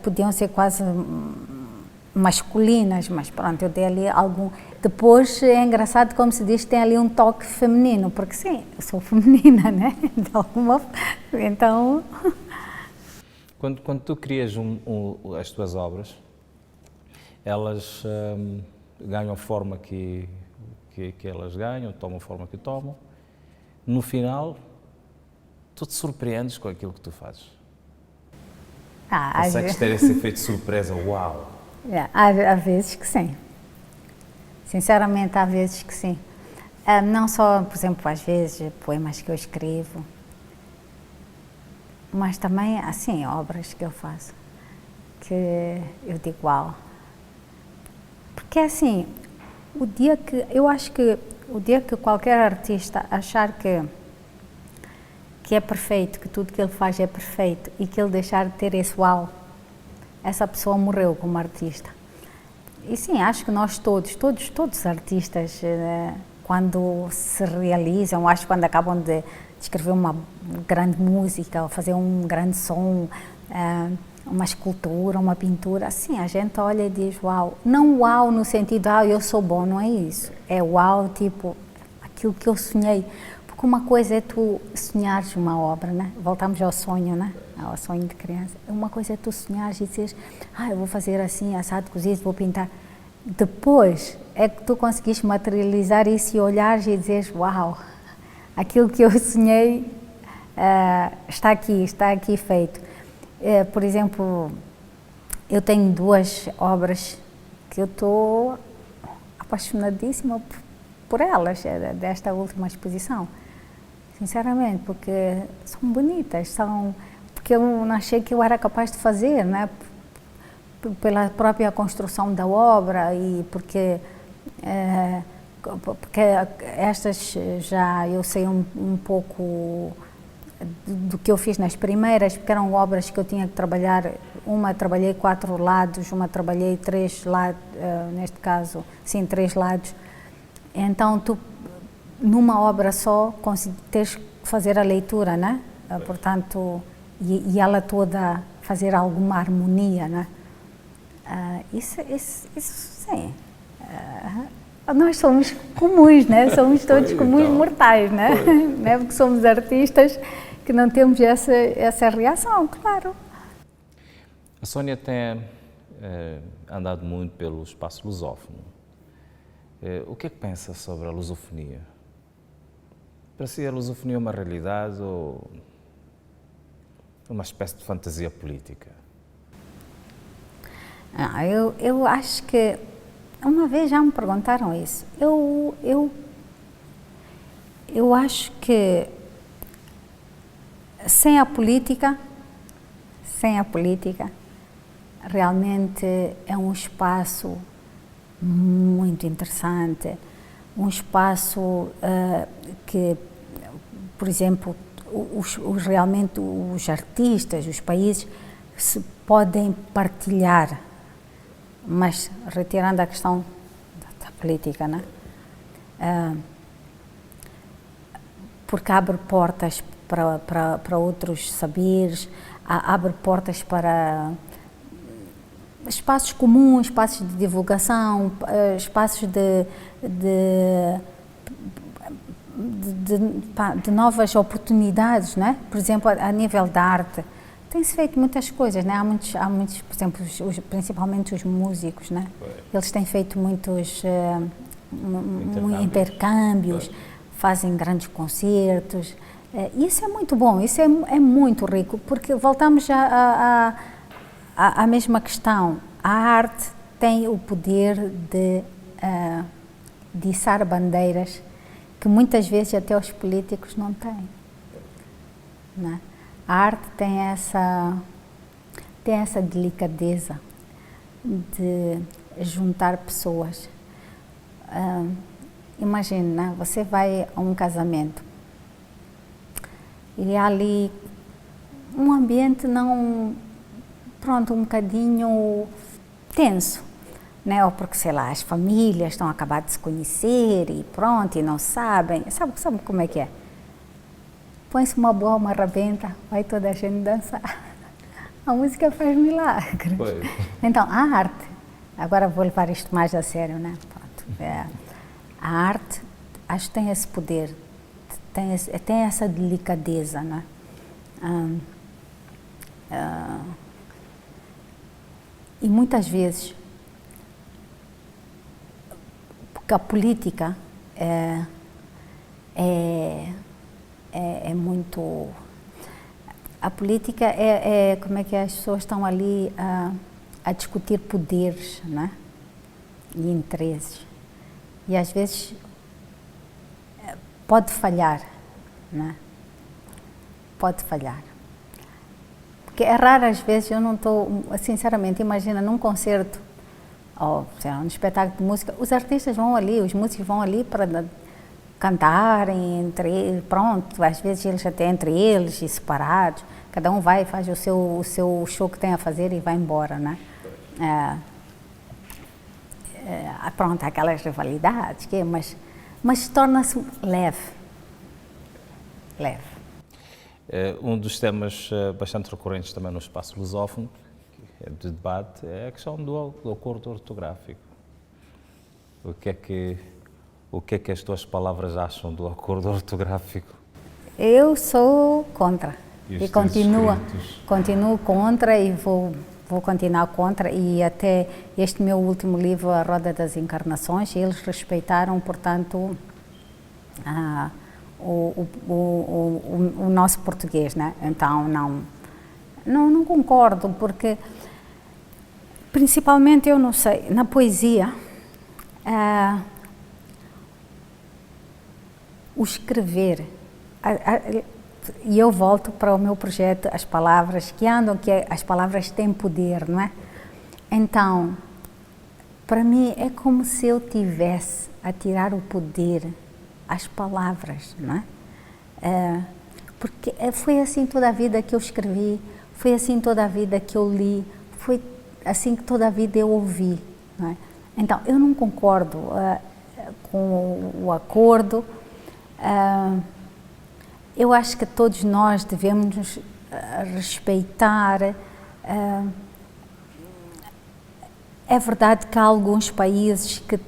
podiam ser quase masculinas, mas pronto, eu dei ali algum... Depois é engraçado, como se diz, tem ali um toque feminino, porque sim, eu sou feminina, né? De alguma... Então... Quando tu crias as tuas obras, elas ganham a forma que elas ganham, tomam a forma que tomam. No final, tu te surpreendes com aquilo que tu fazes. Consegues ter esse efeito de surpresa, uau! Há vezes que sim. Sinceramente, há vezes que sim. Não só, por exemplo, às vezes, poemas que eu escrevo, mas também, assim, obras que eu faço, que eu digo, uau. Porque, assim, eu acho que o dia que qualquer artista achar que é perfeito, que tudo que ele faz é perfeito e que ele deixar de ter esse uau, essa pessoa morreu como artista. E sim, acho que nós todos os artistas, quando se realizam, acho que quando acabam de escrever uma grande música, ou fazer um grande som, uma escultura, uma pintura, assim, a gente olha e diz uau. Não uau no sentido, eu sou bom, não é isso. É uau, tipo, aquilo que eu sonhei. Porque uma coisa é tu sonhares uma obra, né? Voltamos ao sonho, né? Ao sonho de criança. Uma coisa é tu sonhares e dizeres, eu vou fazer assim, assado, cozido, vou pintar. Depois é que tu conseguiste materializar isso e olhares e dizeres, uau, aquilo que eu sonhei está aqui feito. Por exemplo, eu tenho 2 obras que eu estou apaixonadíssima por elas, desta última exposição. Sinceramente, porque são bonitas, porque eu não achei que eu era capaz de fazer, né? Pela própria construção da obra e porque estas já eu sei um pouco do que eu fiz nas primeiras, porque eram obras que eu tinha que trabalhar, uma trabalhei 4 lados, uma trabalhei 3 lados, neste caso, sim, 3 lados. Então, tu, numa obra só, tens que fazer a leitura, né? Portanto, e ela toda fazer alguma harmonia, né? Isso sim. Nós somos comuns, né? Somos todos comuns então, mortais, né? Né? Porque somos artistas que não temos essa reação, claro. A Sónia tem andado muito pelo espaço lusófono. O que é que pensa sobre a lusofonia? Para si, a lusofonia é uma realidade ou uma espécie de fantasia política? Eu acho que, uma vez já me perguntaram isso, eu acho que sem a política, realmente é um espaço muito interessante, um espaço que, por exemplo, realmente os artistas, os países se podem partilhar, mas retirando a questão da política, né? Porque abre portas para outros saberes, abre portas para espaços comuns, espaços de divulgação, espaços de novas oportunidades, né? Por exemplo, a nível da arte, tem-se feito muitas coisas, né? Há muitos, por exemplo, principalmente os músicos, né? Eles têm feito muitos intercâmbios, fazem grandes concertos. Isso é muito bom, isso é muito rico, porque voltamos à mesma questão. A arte tem o poder de içar bandeiras que muitas vezes até os políticos não têm, né? A arte tem tem essa delicadeza de juntar pessoas. Imagina, né? Você vai a um casamento e há ali um ambiente um bocadinho tenso, né? Ou porque, sei lá, as famílias estão a acabar de se conhecer e pronto, e não sabem. Sabe como é que é? Põe-se uma boa, uma rabenta, vai toda a gente dançar. A música faz milagres. Pois. Então, a arte, agora vou levar isto mais a sério, né? Pronto, a arte, acho que tem esse poder, tem essa delicadeza, né? E muitas vezes, porque a política é muito... A política como é que as pessoas estão ali a discutir poderes, né? E interesses. E às vezes pode falhar, né? Pode falhar. Porque é raro, às vezes, eu não estou, sinceramente, imagina, num concerto, ou sei lá, num espetáculo de música, os artistas vão ali, os músicos vão ali para cantarem entre eles, pronto, às vezes eles até entre eles e separados, cada um vai e faz o seu show que tem a fazer e vai embora, né? Pronto, aquelas rivalidades, mas torna-se leve. Um dos temas bastante recorrentes também no espaço lusófono, de debate, é a questão do acordo ortográfico. O que é que as tuas palavras acham do acordo ortográfico? Eu sou contra e continuo contra e vou continuar contra, e até este meu último livro, A Roda das Encarnações, eles respeitaram, portanto, o nosso português, né? Então não concordo, porque principalmente, eu não sei, na poesia, o escrever, e eu volto para o meu projeto, as palavras que as palavras têm poder, não é? Então, para mim é como se eu tivesse a tirar o poder às palavras, não é? Porque foi assim toda a vida que eu escrevi, foi assim toda a vida que eu li, foi assim que toda a vida eu ouvi, não é? Então, eu não concordo com o acordo. Eu acho que todos nós devemos nos respeitar. É verdade que há alguns países que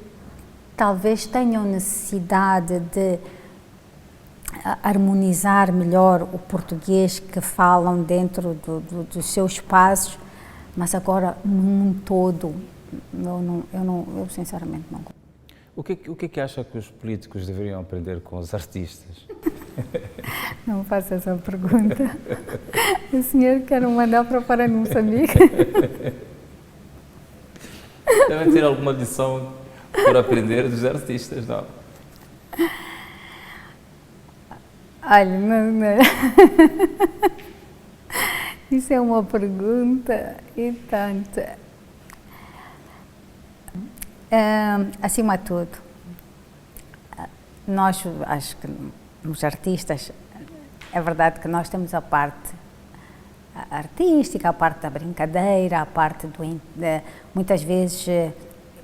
talvez tenham necessidade de harmonizar melhor o português que falam dentro dos seus espaços, mas agora, num todo, eu sinceramente não. O que é que acha que os políticos deveriam aprender com os artistas? Não faça essa pergunta. O senhor quer me mandar para Moçambique? Devem ter alguma lição por aprender dos artistas, não? Olha, não. Isso é uma pergunta e tanto. Acima de tudo, nós, acho que os artistas, é verdade que nós temos a parte artística, a parte da brincadeira, a parte muitas vezes,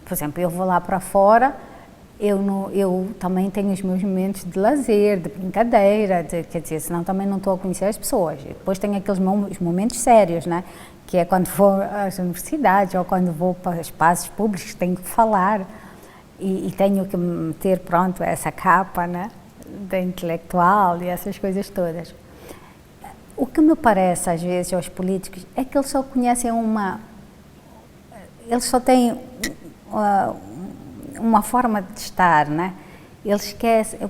por exemplo, eu vou lá para fora, eu também tenho os meus momentos de lazer, de brincadeira, quer dizer, senão também não estou a conhecer as pessoas. E depois tenho aqueles momentos sérios, né? Que é quando vou às universidades ou quando vou para espaços públicos, tenho que falar e tenho que meter, pronto, essa capa, né? Da intelectual e essas coisas todas. O que me parece, às vezes, aos políticos, é que eles só conhecem eles só têm uma forma de estar, né? Eles esquecem.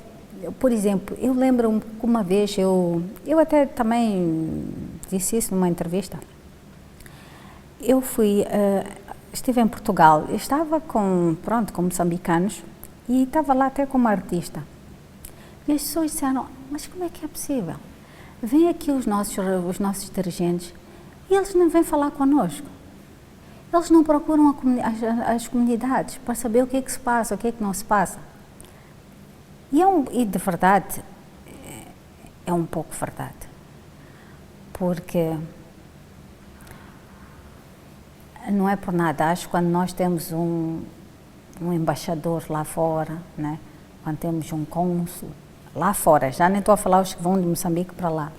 Por exemplo, eu lembro-me que uma vez, eu até também disse isso numa entrevista, eu estive em Portugal, eu estava com moçambicanos e estava lá até como artista. E as pessoas disseram, mas como é que é possível? Vêm aqui os nossos dirigentes, E eles não vêm falar connosco. Eles não procuram as comunidades para saber o que é que se passa, o que é que não se passa. E de verdade, é um pouco verdade. Porque não é por nada, acho que quando nós temos um embaixador lá fora, né? Quando temos um cônsul lá fora, já nem estou a falar os que vão de Moçambique para lá.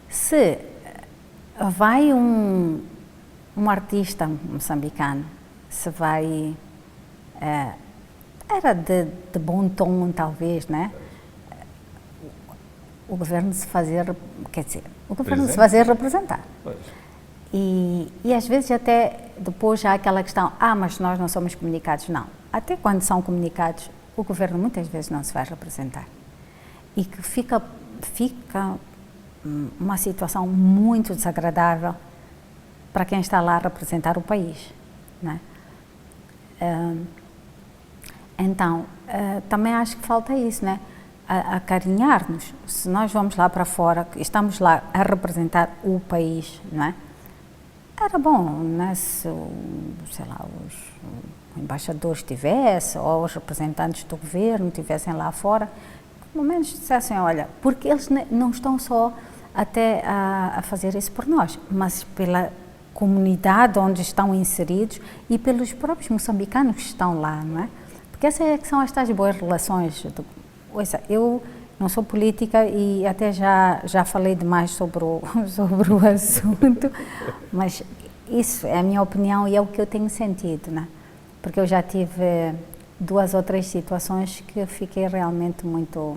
Se vai um artista moçambicano, se vai, era de bom tom talvez, né? O governo se fazer, quer dizer, o governo se fazer representar. Pois. E às vezes até depois há aquela questão, mas nós não somos comunicados. Não, até quando são comunicados, o governo muitas vezes não se vai representar. E que fica uma situação muito desagradável para quem está lá a representar o país, né? Então, também acho que falta isso, né? Acarinhar-nos. Se nós vamos lá para fora, estamos lá a representar o país, não é? Era bom, né? Se, sei lá, os embaixadores estivessem, ou os representantes do governo estivessem lá fora, pelo menos dissessem, olha, porque eles não estão só até a fazer isso por nós, mas pela comunidade onde estão inseridos e pelos próprios moçambicanos que estão lá, não é? Porque essas é que são estas boas relações. Eu não sou política e até já falei demais sobre o assunto, mas isso é a minha opinião e é o que eu tenho sentido, né? Porque eu já tive 2 ou 3 situações que fiquei realmente muito,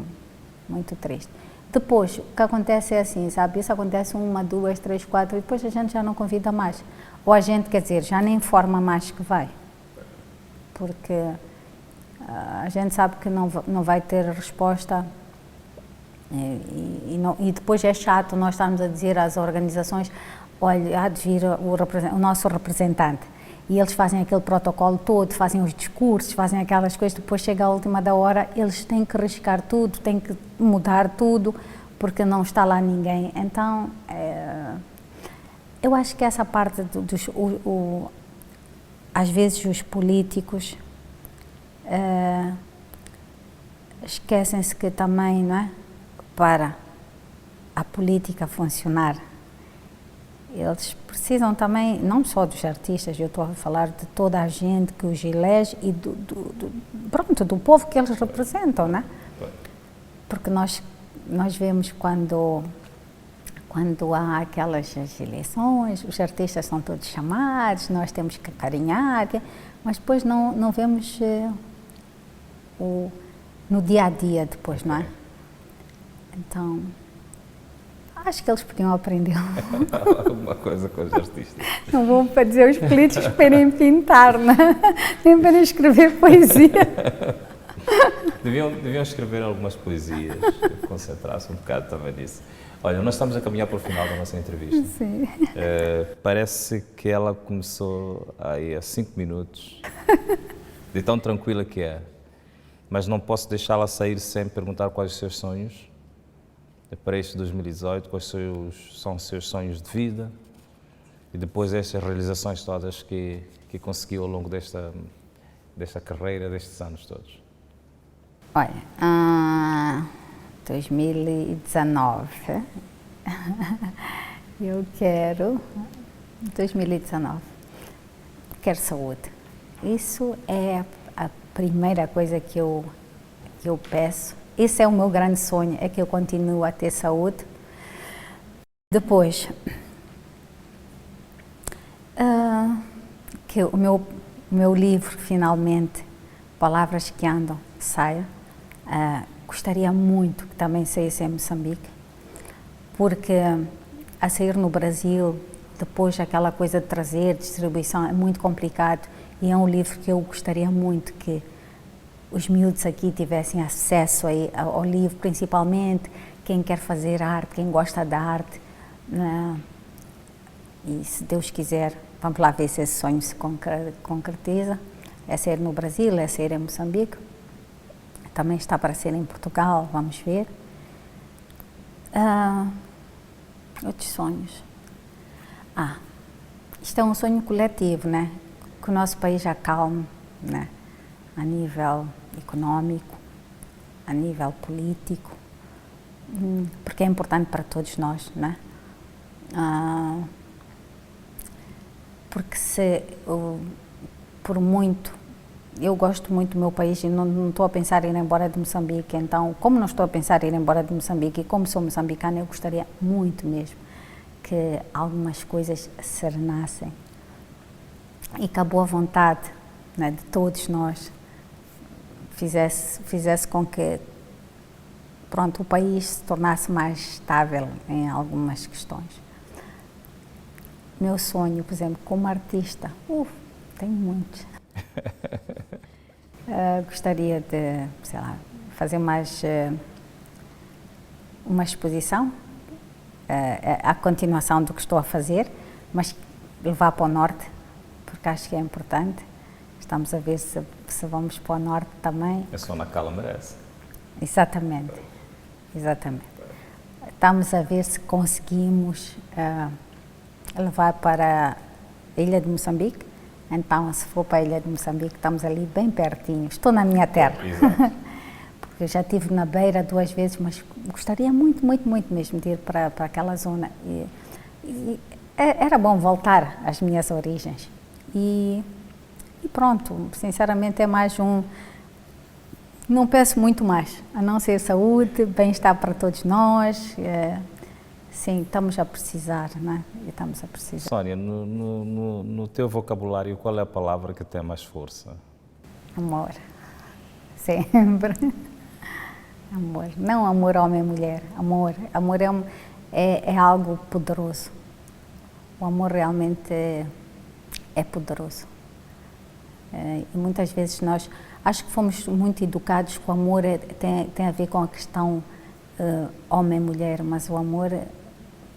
muito triste. Depois, o que acontece é assim, sabe? Isso acontece 1, 2, 3, 4 e depois a gente já não convida mais. Ou a gente, quer dizer, já nem informa mais que vai. Porque a gente sabe que não vai ter resposta e depois é chato nós estarmos a dizer às organizações, olha, há de vir o nosso representante. E eles fazem aquele protocolo todo, fazem os discursos, fazem aquelas coisas, depois chega a última da hora, eles têm que riscar tudo, têm que mudar tudo, porque não está lá ninguém. Então, eu acho que essa parte às vezes os políticos esquecem-se que também, não é? Para a política funcionar, eles precisam também, não só dos artistas, eu estou a falar de toda a gente que os elege e do povo que eles representam, né? Porque nós vemos quando há aquelas eleições, os artistas são todos chamados, nós temos que acarinhar, mas depois não vemos no dia a dia depois, não é? Então, acho que eles podiam aprender alguma coisa com os artistas. Não vou para dizer os políticos para irem pintar, né? Nem para escrever poesia. Deviam escrever algumas poesias, concentrar-se um bocado também nisso. Olha, nós estamos a caminhar para o final da nossa entrevista. Sim. Parece que ela começou aí há 5 minutos, de tão tranquila que é. Mas não posso deixá-la sair sem perguntar quais os seus sonhos para este 2018, quais são os seus sonhos de vida e depois estas realizações todas que conseguiu ao longo desta carreira, destes anos todos. Olha, 2019, eu quero, 2019, quero saúde. Isso é a primeira coisa que eu peço. Esse é o meu grande sonho, é que eu continue a ter saúde. Depois, que o meu livro, finalmente, Palavras que Andam, saia. Gostaria muito que também saísse em Moçambique, porque a sair no Brasil, depois aquela coisa de trazer, distribuição, é muito complicado e é um livro que eu gostaria muito que os miúdos aqui tivessem acesso ao livro, principalmente quem quer fazer arte, quem gosta da arte, né? E se Deus quiser, vamos lá ver se esse sonho se concretiza. É ser no Brasil, é ser em Moçambique, também está para ser em Portugal, vamos ver. Outros sonhos. Ah, isto é um sonho coletivo, né? Que o nosso país acalme, né? A nível económico, a nível político, porque é importante para todos nós, né? Porque por muito, eu gosto muito do meu país e não estou a pensar em ir embora de Moçambique, então, como não estou a pensar em ir embora de Moçambique e como sou moçambicana, eu gostaria muito mesmo que algumas coisas serenassem e que a boa vontade, né, de todos nós fizesse com que, pronto, o país se tornasse mais estável em algumas questões. Meu sonho, por exemplo, como artista, tenho muitos. Gostaria de, sei lá, fazer mais uma exposição, a continuação do que estou a fazer, mas levar para o norte, porque acho que é importante. Estamos a ver se vamos para o norte também. A sua Nacala merece. Exatamente, exatamente. Estamos a ver se conseguimos levar para a Ilha de Moçambique. Então, se for para a Ilha de Moçambique, estamos ali bem pertinho. Estou na minha terra. Exato. Porque eu já estive na Beira 2 vezes, mas gostaria muito, muito, muito mesmo de ir para aquela zona. E era bom voltar às minhas origens. E pronto, sinceramente é mais não peço muito mais, a não ser saúde, bem-estar para todos nós. Sim, estamos a precisar, né? Estamos a precisar. Sónia, no teu vocabulário, qual é a palavra que tem mais força? Amor. Sempre. Amor. Não amor homem-mulher. Amor. Amor é algo poderoso. O amor realmente é poderoso. E muitas vezes nós, acho que fomos muito educados que o amor tem a ver com a questão homem-mulher, mas o amor,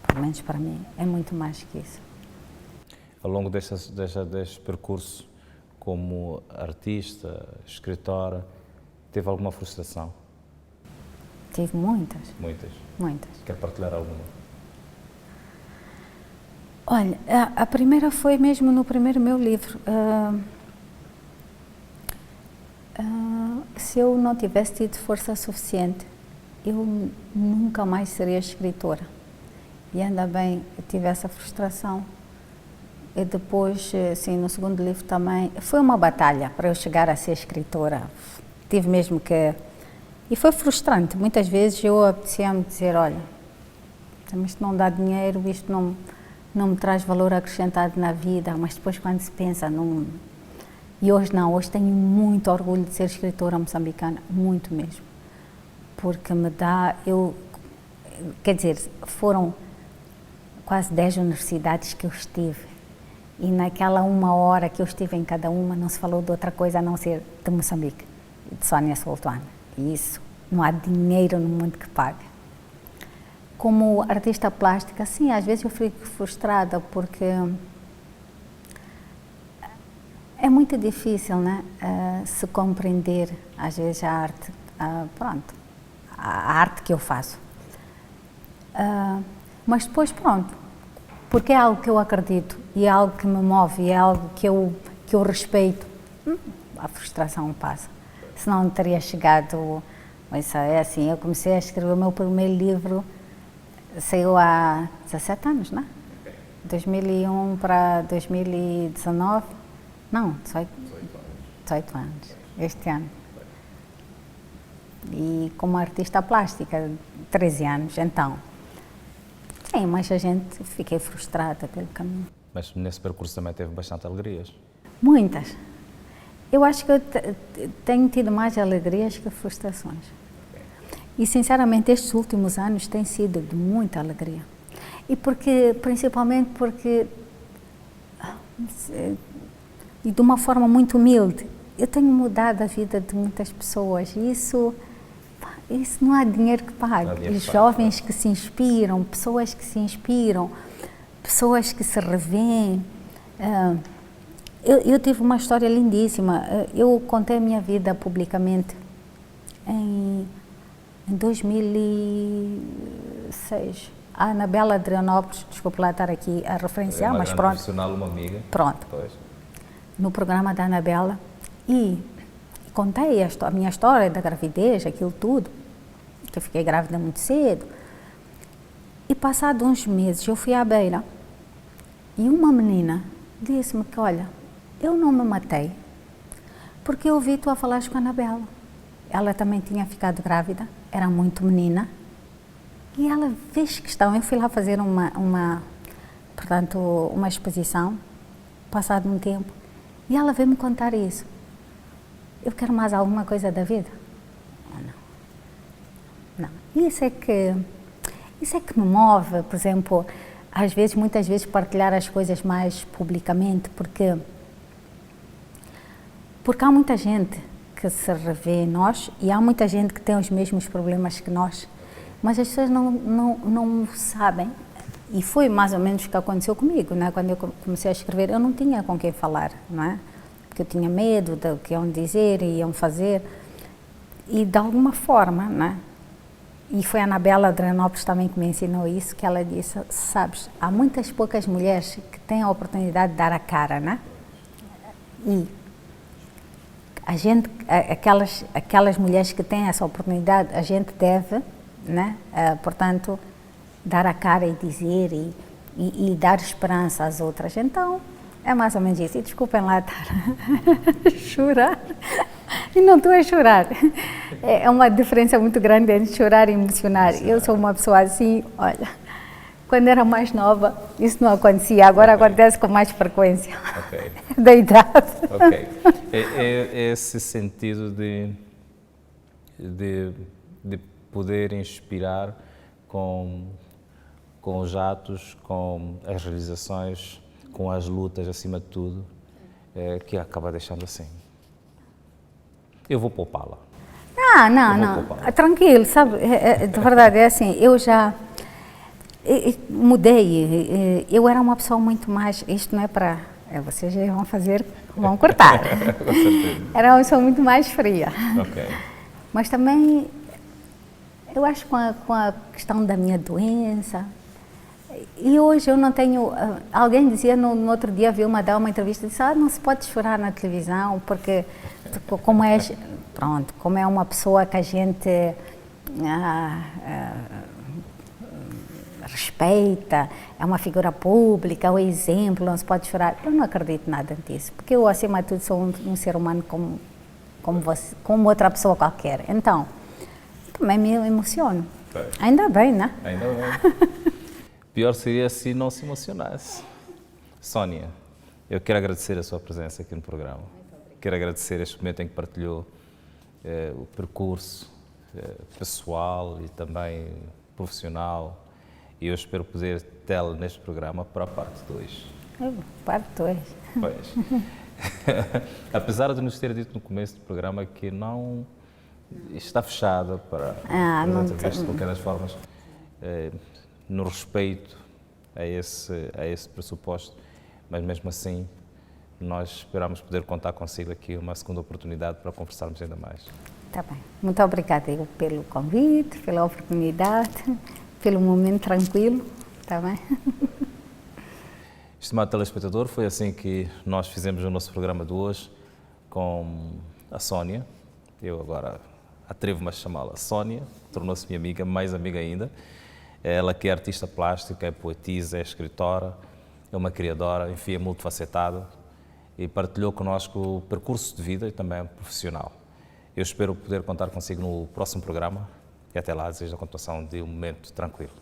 pelo menos para mim, é muito mais que isso. Ao longo deste percurso como artista, escritora, teve alguma frustração? Tive muitas. Muitas? Muitas. Quer partilhar alguma? Olha, a primeira foi mesmo no primeiro meu livro. Se eu não tivesse tido força suficiente, eu nunca mais seria escritora. E ainda bem eu tive essa frustração. E depois, assim, no segundo livro também, foi uma batalha para eu chegar a ser escritora. Tive mesmo que... E foi frustrante. Muitas vezes eu apetecia-me dizer, olha, isto não dá dinheiro, isto não me traz valor acrescentado na vida, mas depois quando se pensa, não... E hoje não, hoje tenho muito orgulho de ser escritora moçambicana, muito mesmo. Porque me dá, quer dizer, foram quase 10 universidades que eu estive. E naquela 1 hora que eu estive em cada uma, não se falou de outra coisa a não ser de Moçambique, de Sónia Sultana. E isso, não há dinheiro no mundo que pague. Como artista plástica, sim, às vezes eu fico frustrada porque é muito difícil, né, se compreender, às vezes, a arte, pronto, a arte que eu faço. Mas depois, pronto, porque é algo que eu acredito e é algo que me move e é algo que eu respeito, a frustração passa. Senão não teria chegado, mas é assim, eu comecei a escrever o meu primeiro livro, saiu há 17 anos, né? 2001 para 2019, não, 18 anos, este ano. E como artista plástica, 13 anos, então. Sim, mas a gente, fiquei frustrada pelo caminho. Mas nesse percurso também teve bastante alegrias? Muitas. Eu acho que eu tenho tido mais alegrias que frustrações. E, sinceramente, estes últimos anos têm sido de muita alegria. E principalmente porque, e de uma forma muito humilde, eu tenho mudado a vida de muitas pessoas e isso não há dinheiro que pague. Os jovens que se inspiram, pessoas que se inspiram, pessoas que se revêem. Eu tive uma história lindíssima. Eu contei a minha vida publicamente em 2006, a Anabela Adrianópolis, desculpe lá estar aqui a referenciar, mas pronto. Profissional, uma amiga. Pronto. Pois. No programa da Anabela e contei a minha história da gravidez, aquilo tudo, que eu fiquei grávida muito cedo. E passados uns meses eu fui à beira e uma menina disse-me que, olha, eu não me matei porque eu ouvi tu a falar com a Anabela. Ela também tinha ficado grávida, era muito menina. E ela fez questão, eu fui lá fazer portanto, uma exposição, passado um tempo, e ela veio me contar isso. Eu quero mais alguma coisa da vida? Não. Isso é que me move, por exemplo, muitas vezes partilhar as coisas mais publicamente, porque há muita gente que se revê em nós e há muita gente que tem os mesmos problemas que nós. Mas as pessoas não sabem, e foi mais ou menos o que aconteceu comigo, né? Quando eu comecei a escrever, eu não tinha com quem falar, não é? Porque eu tinha medo do que iam dizer e iam fazer, e de alguma forma, né? E foi a Anabela Adrianópolis também que me ensinou isso, que ela disse, sabes, há muitas poucas mulheres que têm a oportunidade de dar a cara, né? E a gente, aquelas mulheres que têm essa oportunidade, a gente deve, né? Portanto, dar a cara e dizer e dar esperança às outras. Então, é mais ou menos isso. E desculpem lá estar a chorar. E não estou a chorar. É uma diferença muito grande entre chorar e emocionar. Eu sou uma pessoa assim, olha, quando era mais nova, isso não acontecia. Agora acontece com mais frequência. Da idade. É esse sentido de poder inspirar com os atos, com as realizações, com as lutas, acima de tudo, que acaba deixando assim. Eu vou poupá-la. Não. Tranquilo, sabe? De verdade, é assim, eu já mudei. Eu era uma pessoa muito mais... Isto não é para... vocês já vão cortar. Com certeza. Era uma pessoa muito mais fria. Ok. Mas também... Eu acho com a questão da minha doença, e hoje eu não tenho... Alguém dizia, no outro dia, viu-me dar uma entrevista, disse, não se pode chorar na televisão, porque como é uma pessoa que a gente respeita, é uma figura pública, é um exemplo, não se pode chorar. Eu não acredito nada disso, porque eu, acima de tudo, sou um ser humano como você, como outra pessoa qualquer. Então, também me emociono. Ainda bem, né? Ainda bem. Pior seria se não se emocionasse. Sónia, eu quero agradecer a sua presença aqui no programa. Quero agradecer este momento em que partilhou o percurso pessoal e também profissional. E eu espero poder tê-la neste programa para a parte 2. Parte 2. Pois. Apesar de nos ter dito no começo do programa que não está fechada para as entrevistas, de qualquer das formas, no respeito a esse pressuposto, mas mesmo assim nós esperamos poder contar consigo aqui uma segunda oportunidade para conversarmos ainda mais. Está bem. Muito obrigada pelo convite, pela oportunidade, pelo momento tranquilo. Está bem? Estimado telespectador, foi assim que nós fizemos o nosso programa de hoje com a Sónia. Eu agora atrevo-me a chamá-la Sónia, tornou-se minha amiga, mais amiga ainda. Ela que é artista plástica, é poetisa, é escritora, é uma criadora, enfim, é multifacetada e partilhou connosco o percurso de vida e também profissional. Eu espero poder contar consigo no próximo programa e até lá desejo a continuação de um momento tranquilo.